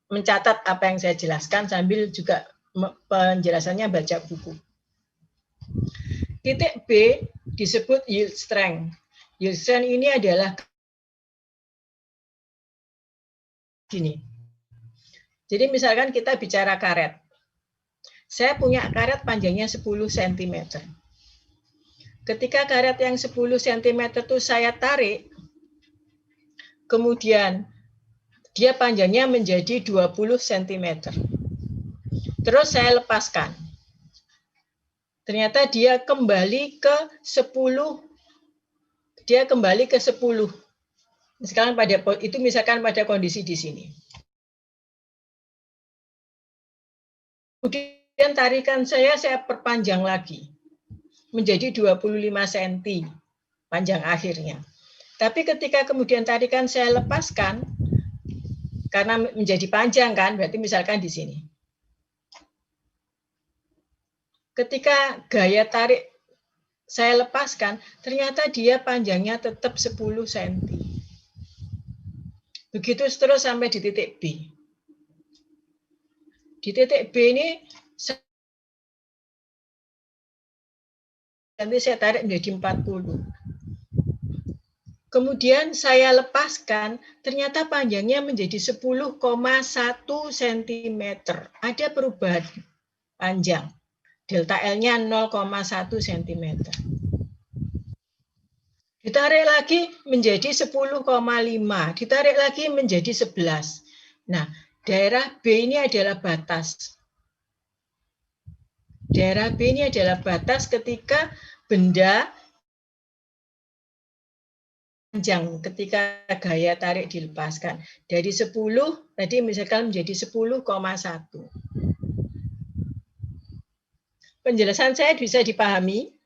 mencatat apa yang saya jelaskan sambil juga penjelasannya baca buku. Titik B disebut yield strength. Yield strength ini adalah gini. Jadi misalkan kita bicara karet. Saya punya karet panjangnya 10 cm. Ketika karet yang 10 cm itu saya tarik, kemudian dia panjangnya menjadi 20 cm. Terus saya lepaskan. Ternyata dia kembali ke 10. Dia kembali ke 10. Sekarang itu misalkan pada kondisi di sini. Kemudian tarikan saya perpanjang lagi. Menjadi 25 cm panjang akhirnya. Tapi ketika kemudian tarikan saya lepaskan, karena menjadi panjang kan, berarti misalkan di sini. Ketika gaya tarik saya lepaskan, ternyata dia panjangnya tetap 10 cm. Begitu terus sampai di titik B. Di titik B ini, nanti saya tarik menjadi 40. Kemudian saya lepaskan, ternyata panjangnya menjadi 10,1 cm. Ada perubahan panjang. Delta L-nya 0,1 cm. Ditarik lagi menjadi 10,5. Ditarik lagi menjadi 11. Nah, daerah B ini adalah batas. Daerah B ini adalah batas ketika benda panjang ketika gaya tarik dilepaskan. Dari 10, tadi misalkan menjadi 10,1. Penjelasan saya bisa dipahami?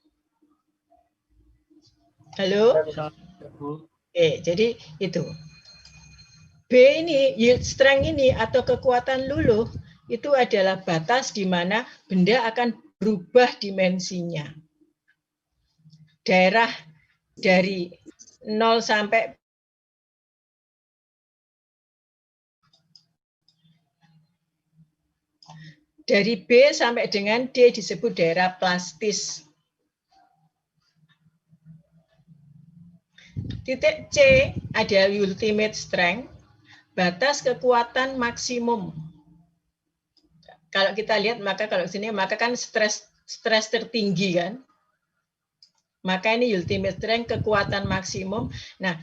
Halo? Oke, jadi itu. B ini, yield strength ini atau kekuatan luluh, itu adalah batas di mana benda akan berubah dimensinya. Daerah dari 0 sampai dari B sampai dengan D disebut daerah plastis. Titik C ada ultimate strength, batas kekuatan maksimum. Kalau kita lihat, maka kalau sini maka kan stres tertinggi kan. Maka ini ultimate strength, kekuatan maksimum. Nah,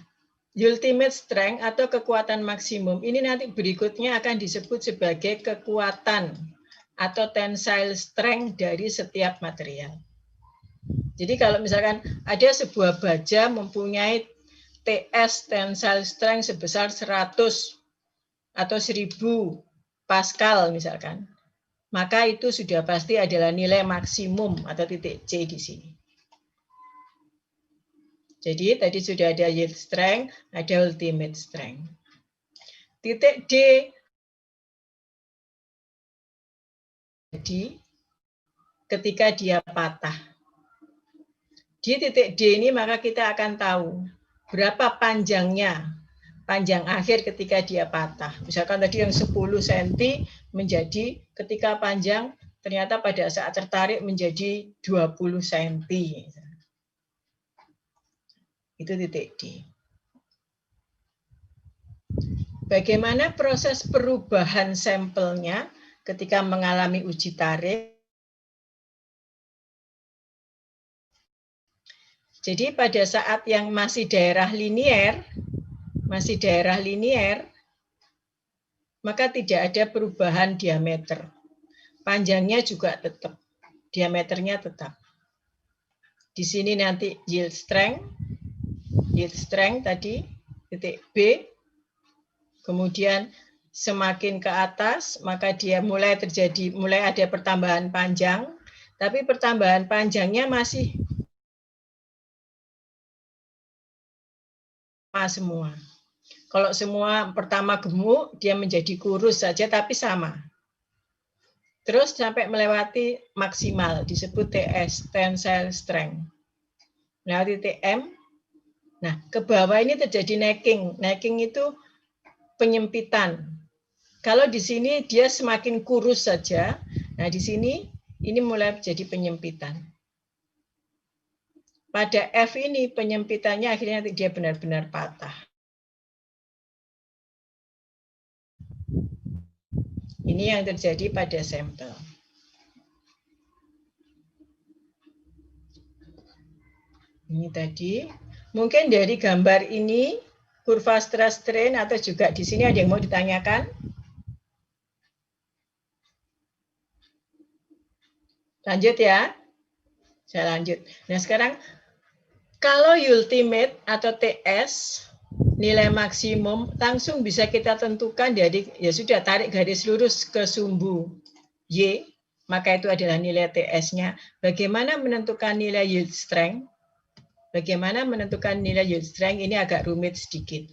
ultimate strength atau kekuatan maksimum ini nanti berikutnya akan disebut sebagai kekuatan atau tensile strength dari setiap material. Jadi kalau misalkan ada sebuah baja mempunyai TS tensile strength sebesar 100 atau 1000 Pascal misalkan, maka itu sudah pasti adalah nilai maksimum atau titik C di sini. Jadi tadi sudah ada yield strength, ada ultimate strength. Titik D, jadi ketika dia patah. Di titik D ini maka kita akan tahu berapa panjangnya, panjang akhir ketika dia patah. Misalkan tadi yang 10 cm menjadi ketika panjang ternyata pada saat tertarik menjadi 20 cm. Itu titik D. Bagaimana proses perubahan sampelnya ketika mengalami uji tarik? Jadi pada saat yang masih daerah linier, masih daerah linier, maka tidak ada perubahan diameter. Panjangnya juga tetap, diameternya tetap. Di sini nanti yield strength tadi, titik B, kemudian semakin ke atas, maka dia mulai ada pertambahan panjang, tapi pertambahan panjangnya masih sama semua. Kalau semua pertama gemuk, dia menjadi kurus saja, tapi sama. Terus sampai melewati maksimal, disebut TS, tensile strength. Melewati TM, nah ke bawah ini terjadi necking. Necking itu penyempitan. Kalau di sini dia semakin kurus saja, nah di sini ini mulai menjadi penyempitan. Pada F ini penyempitannya akhirnya dia benar-benar patah. Ini yang terjadi pada sampel. Ini tadi, mungkin dari gambar ini, kurva stress strain atau juga di sini ada yang mau ditanyakan? Lanjut ya. Saya lanjut. Nah sekarang, kalau ultimate atau TS, nilai maksimum, langsung bisa kita tentukan dari, ya sudah tarik garis lurus ke sumbu Y, maka itu adalah nilai TS-nya. Bagaimana menentukan nilai yield strength? Bagaimana menentukan nilai yield strength? Ini agak rumit sedikit.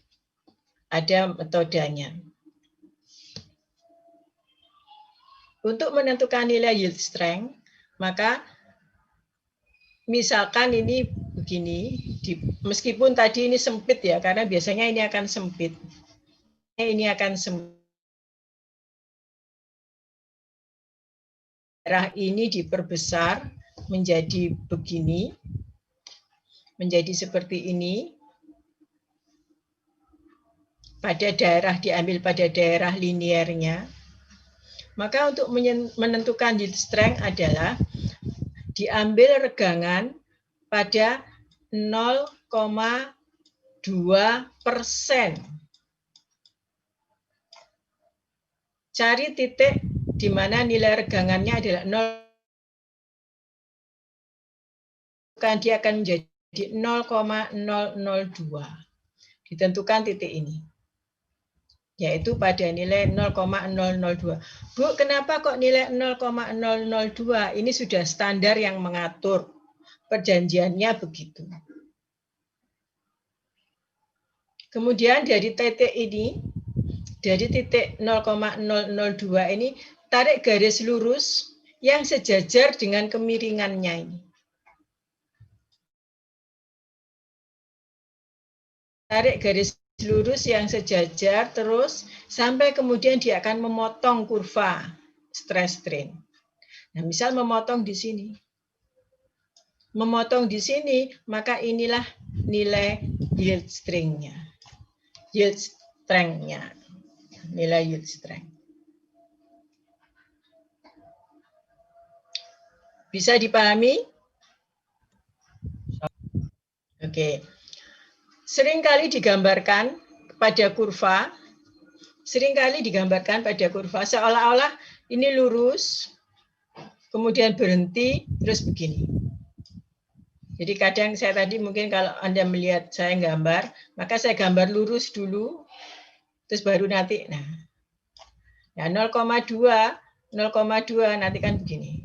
Ada metodenya. Untuk menentukan nilai yield strength, maka misalkan ini begini, meskipun tadi ini sempit ya, karena biasanya ini akan sempit. Ini akan sempit. Daerah ini diperbesar menjadi begini, menjadi seperti ini. Pada daerah diambil pada daerah liniernya. Maka untuk menentukan yield strength adalah diambil regangan pada 0,2%. Cari titik di mana nilai regangannya adalah 0, dia akan menjadi 0,002. Ditentukan titik ini, yaitu pada nilai 0,002. Bu, kenapa kok nilai 0,002? Ini sudah standar yang mengatur. Perjanjiannya begitu. Kemudian dari titik ini, dari titik 0,002 ini, tarik garis lurus yang sejajar dengan kemiringannya ini. Tarik garis lurus yang sejajar terus sampai kemudian dia akan memotong kurva stress strain. Nah, misal memotong di sini. Memotong di sini, maka inilah nilai yield strength-nya. Yield strength-nya. Nilai yield strength. Bisa dipahami? Oke. Seringkali digambarkan pada kurva, seolah-olah ini lurus, kemudian berhenti, terus begini. Jadi kadang saya tadi mungkin kalau Anda melihat saya gambar, maka saya gambar lurus dulu, terus baru nanti, nah 0,2 nanti kan begini.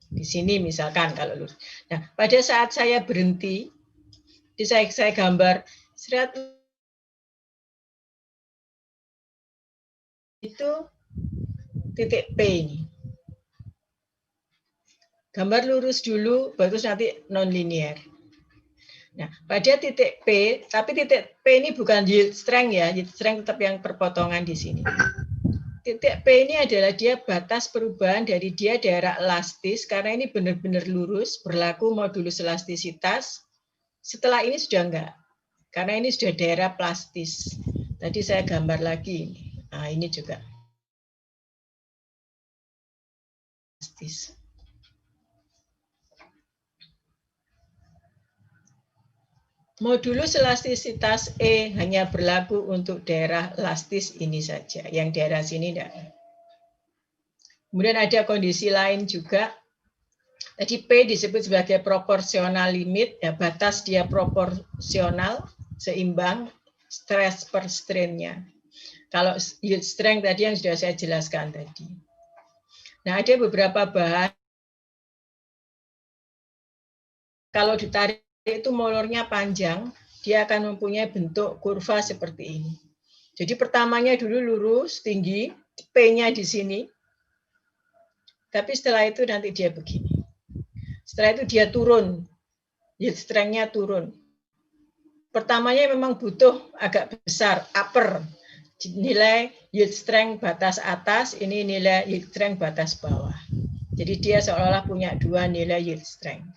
Di sini misalkan kalau lurus. Nah, pada saat saya berhenti, saya gambar itu titik P ini. Gambar lurus dulu, baru nanti non-linear. Nah, pada titik P, tapi titik P ini bukan yield strength ya, yield strength tetap yang perpotongan di sini. Titik P ini adalah dia batas perubahan dari dia daerah elastis, karena ini benar-benar lurus, berlaku modulus elastisitas. Setelah ini sudah enggak, karena ini sudah daerah plastis. Tadi saya gambar lagi. Nah, ini juga plastis. Modulus elastisitas E hanya berlaku untuk daerah elastis ini saja, yang daerah sini tidak. Kemudian ada kondisi lain juga. Tadi P disebut sebagai proporsional limit, ya, batas dia proporsional, seimbang, stress per strain-nya. Kalau yield strength tadi yang sudah saya jelaskan tadi. Nah, ada beberapa bahan. Kalau ditarik itu molornya panjang, dia akan mempunyai bentuk kurva seperti ini. Jadi pertamanya dulu lurus, tinggi, P-nya di sini. Tapi setelah itu nanti dia begini. Setelah itu dia turun, yield strength-nya turun. Pertamanya memang butuh agak besar, upper. Nilai yield strength batas atas, ini nilai yield strength batas bawah. Jadi dia seolah-olah punya dua nilai yield strength.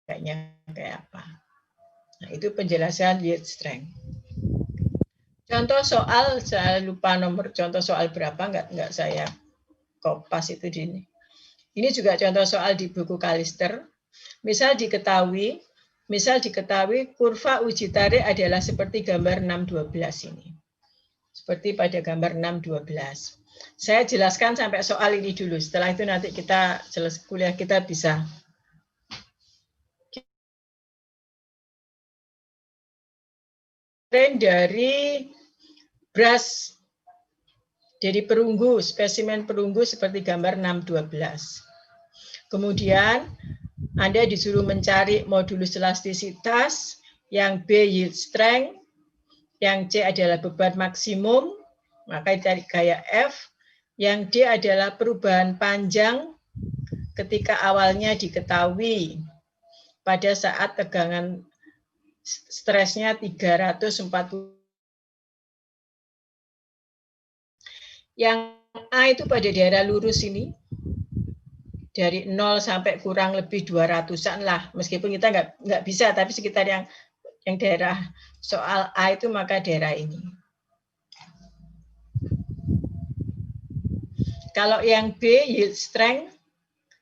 Kayaknya kayak apa? Nah, itu penjelasan yield strength. Contoh soal, saya lupa nomor contoh soal berapa, nggak saya kopas itu di ini. Ini juga contoh soal di buku Kalister. Misal diketahui kurva uji tarik adalah seperti gambar 612 ini. Seperti pada gambar 612. Saya jelaskan sampai soal ini dulu. Setelah itu nanti kita selesai kuliah kita bisa. Dari brush, dari perunggu, spesimen perunggu seperti gambar 612. Kemudian Anda disuruh mencari modulus elastisitas, yang B yield strength, yang C adalah beban maksimum, maka dicari gaya F, yang D adalah perubahan panjang ketika awalnya diketahui pada saat tegangan stresnya 340. Yang A itu pada daerah lurus ini, dari 0 sampai kurang lebih 200-an lah, meskipun kita nggak bisa, tapi sekitar yang daerah soal A itu maka daerah ini. Kalau yang B yield strength,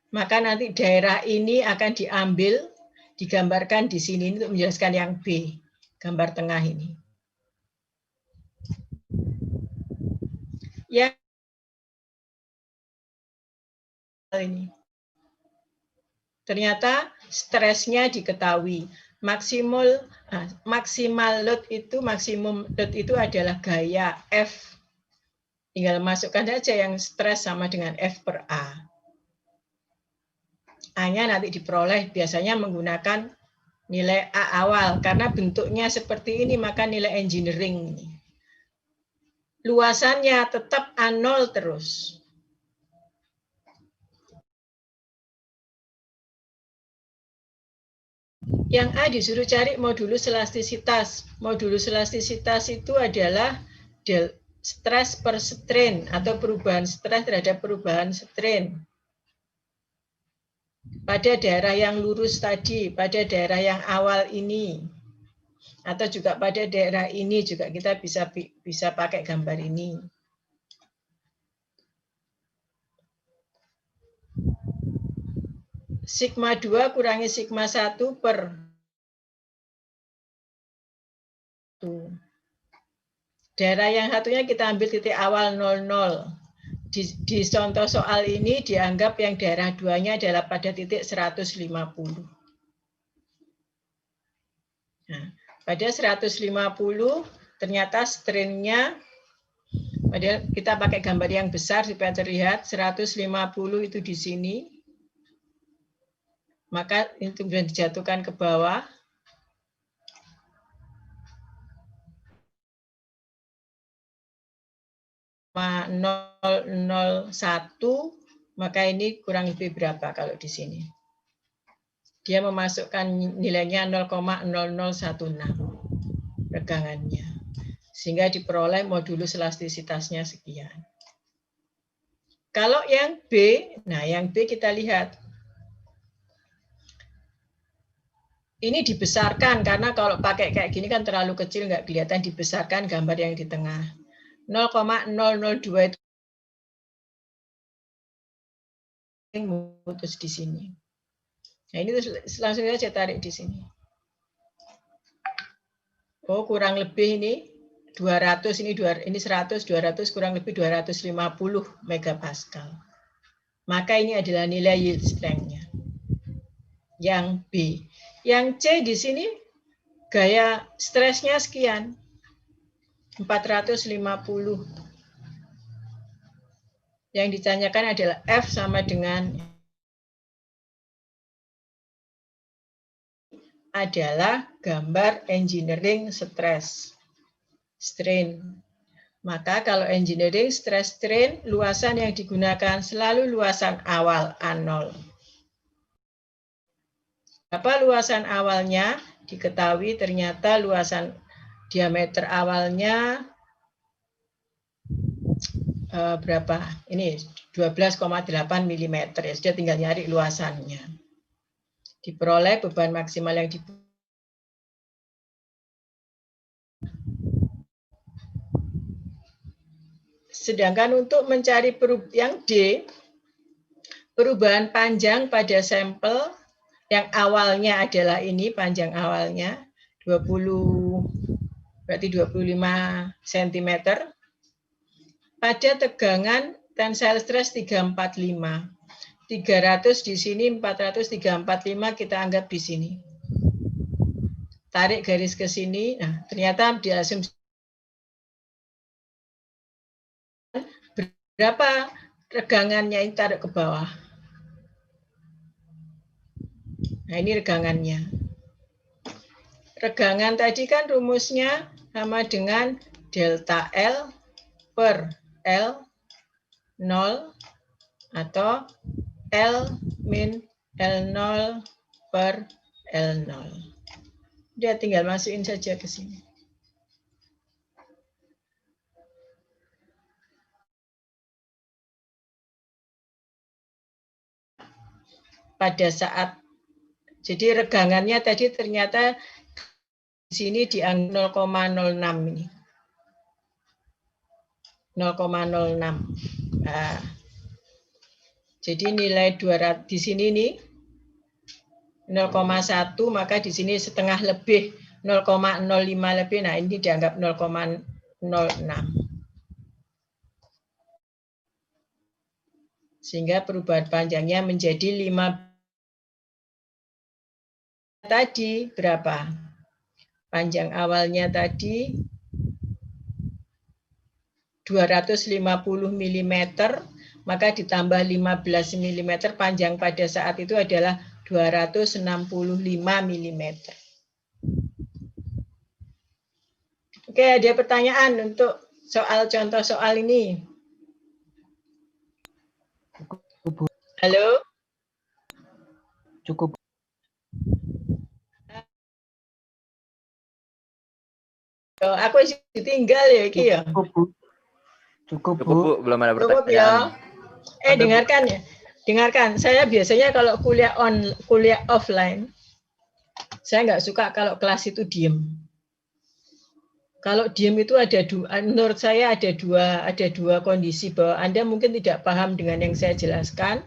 maka nanti daerah ini akan diambil, digambarkan di sini untuk menjelaskan yang B, gambar tengah ini. Yang ini. Ternyata stresnya diketahui. Maksimal load itu, maksimum load itu adalah gaya F. Tinggal masukkan saja yang stres sama dengan F per A. A-nya nanti diperoleh biasanya menggunakan nilai A awal. Karena bentuknya seperti ini, maka nilai engineering ini. Luasannya tetap A0 terus. Yang A disuruh cari modulus elastisitas. Modulus elastisitas itu adalah stres per strain atau perubahan stres terhadap perubahan strain. Pada daerah yang lurus tadi, pada daerah yang awal ini. Atau juga pada daerah ini juga kita bisa pakai gambar ini. Sigma 2 kurangi sigma 1 per daerah yang satunya kita ambil titik awal 00. Di contoh soal ini dianggap yang daerah 2-nya adalah pada titik 150. Nah, pada 150 ternyata strain-nya, padahal kita pakai gambar yang besar supaya terlihat 150 itu di sini. Maka itu kemudian dijatuhkan ke bawah. .001, maka ini kurang lebih berapa kalau di sini? Dia memasukkan nilainya 0,0016 regangannya. Sehingga diperoleh modulus elastisitasnya sekian. Kalau yang B, nah yang B kita lihat. Ini dibesarkan, karena kalau pakai kayak gini kan terlalu kecil, nggak kelihatan, dibesarkan gambar yang di tengah. 0,002 itu mutus di sini. Nah, ini langsung saja tarik di sini. Oh, kurang lebih ini 200, ini 100, 200, kurang lebih 250 megapascal. Maka ini adalah nilai yield strength-nya. Yang B. Yang C di sini gaya stresnya sekian. 450. Yang ditanyakan adalah F sama dengan adalah gambar engineering stress strain. Maka kalau engineering stress strain, luasan yang digunakan selalu luasan awal A0. Apa luasan awalnya? Diketahui ternyata luasan diameter awalnya berapa? Ini 12,8 mm ya. Sudah tinggal nyari luasannya. Diperoleh beban maksimal yang sedangkan untuk mencari yang D, perubahan panjang pada sampel yang awalnya adalah ini, panjang awalnya 25 cm pada tegangan tensile stress 345. 300 di sini, 400, 345 kita anggap di sini. Tarik garis ke sini. Nah, ternyata diasumsi berapa regangannya, ini tarik ke bawah. Nah, ini regangannya. Regangan tadi kan rumusnya sama dengan delta L per L 0 atau L min L0 per L0. Dia tinggal masukin saja ke sini. Pada saat, jadi regangannya tadi ternyata di sini di 0,06 ini. 0,06. Nah, jadi nilai 200 di sini nih 0,1, maka di sini setengah lebih 0,05 lebih. Nah, ini dianggap 0,06. Sehingga perubahan panjangnya menjadi 5. Tadi berapa? Panjang awalnya tadi 250 mm, maka ditambah 15 mm, panjang pada saat itu adalah 265 mm. Oke, ada pertanyaan untuk contoh soal ini? Halo? Cukup. Oh, aku ditinggal ya, Ki ya? Cukup, Bu. Belum ada Cukup pertanyaan. Ya. Dengarkan ya. Dengarkan. Saya biasanya kalau kuliah offline, saya nggak suka kalau kelas itu diem. Kalau diem itu ada dua, menurut saya ada dua kondisi, bahwa Anda mungkin tidak paham dengan yang saya jelaskan,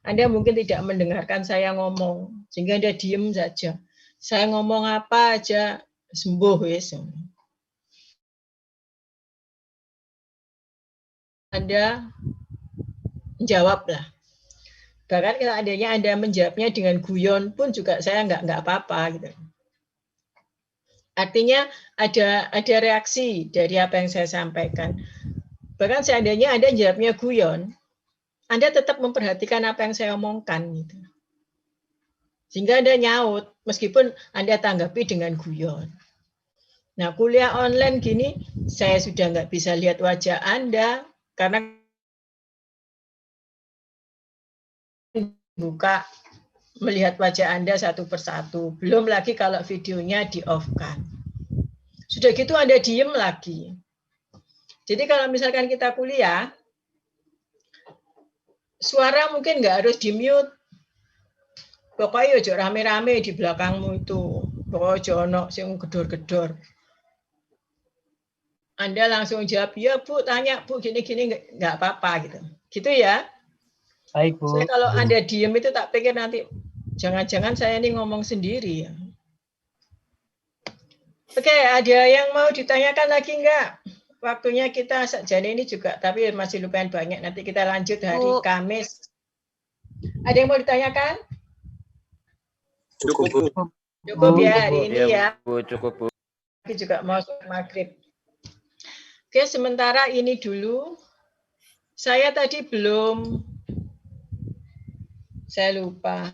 Anda mungkin tidak mendengarkan saya ngomong, sehingga Anda diem saja. Saya ngomong apa aja sembuh wis. Anda menjawablah. Bahkan kalau adanya Anda menjawabnya dengan guyon pun juga saya nggak apa-apa gitu. Artinya ada reaksi dari apa yang saya sampaikan. Bahkan seandainya Anda jawabnya guyon, Anda tetap memperhatikan apa yang saya omongkan gitu. Sehingga Anda nyaut meskipun Anda tanggapi dengan guyon. Nah, kuliah online gini saya sudah nggak bisa lihat wajah Anda karena buka melihat wajah Anda satu persatu. Belum lagi kalau videonya di-off-kan. Sudah gitu Anda diem lagi. Jadi kalau misalkan kita kuliah, suara mungkin nggak harus di-mute. Pokoknya ojo rame-rame di belakangmu itu. Pokoknya ojo ono sing gedor-gedor. Anda langsung jawab, ya Bu, tanya Bu, gini-gini, nggak apa-apa gitu. Gitu ya. Baik, Bu. Saya kalau Anda diem itu tak pikir nanti Jangan-jangan saya ini ngomong sendiri. Oke, ada yang mau ditanyakan lagi enggak? Waktunya kita sakjane ini juga, tapi masih lumayan banyak. Nanti kita lanjut hari Kamis. Ada yang mau ditanyakan? Cukup, Bu. Cukup ya hari ini ya. Bu, cukup, Bu. Nanti juga mau maghrib. Oke, sementara ini dulu. Saya tadi belum. Saya lupa.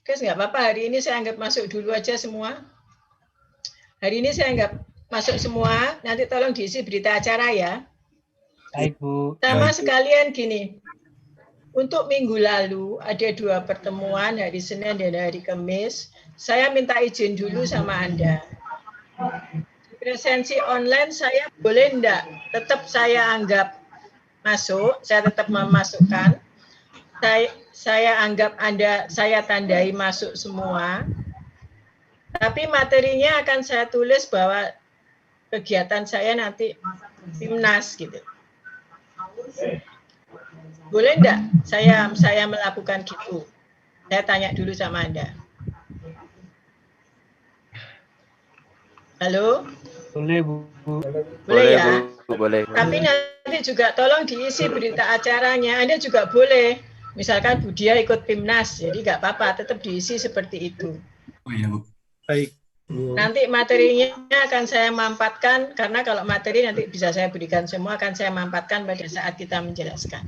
Oke, nggak apa-apa. Hari ini saya anggap masuk dulu aja semua. Hari ini saya anggap masuk semua. Nanti tolong diisi berita acara ya. Baik, Bu. Sama sekalian gini. Untuk minggu lalu ada 2 pertemuan, hari Senin dan hari Kamis. Saya minta izin dulu sama Anda. Presensi online saya boleh enggak? Tetap saya anggap masuk, saya tetap memasukkan. Saya anggap Anda, saya tandai masuk semua. Tapi materinya akan saya tulis bahwa kegiatan saya nanti Timnas gitu. Boleh enggak saya melakukan gitu? Saya tanya dulu sama Anda. Halo? Boleh, Bu. Boleh ya? Bu, boleh. Tapi nanti juga tolong diisi berita acaranya. Anda juga boleh. Misalkan Bu Dia ikut Timnas, jadi nggak apa-apa, tetap diisi seperti itu. Oh iya, Bu. Baik. Nanti materinya akan saya mampatkan, karena kalau materi nanti bisa saya berikan semua, akan saya mampatkan pada saat kita menjelaskan.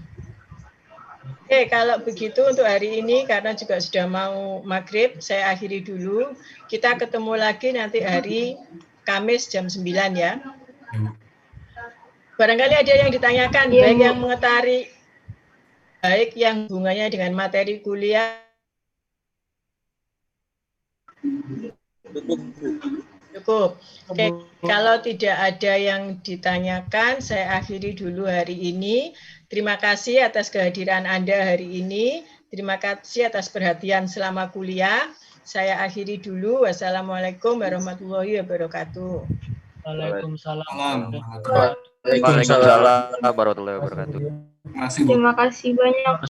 Oke, kalau begitu untuk hari ini, karena juga sudah mau maghrib, saya akhiri dulu. Kita ketemu lagi nanti hari Kamis jam 9 ya. Barangkali ada yang ditanyakan, baik yang mengetahui, baik yang hubungannya dengan materi kuliah. Cukup. Oke, kalau tidak ada yang ditanyakan, saya akhiri dulu hari ini. Terima kasih atas kehadiran Anda hari ini. Terima kasih atas perhatian selama kuliah. Saya akhiri dulu. Wassalamualaikum warahmatullahi wabarakatuh. Waalaikumsalam. Waalaikumsalam warahmatullahi wabarakatuh. Terima kasih, Bu. Terima kasih banyak.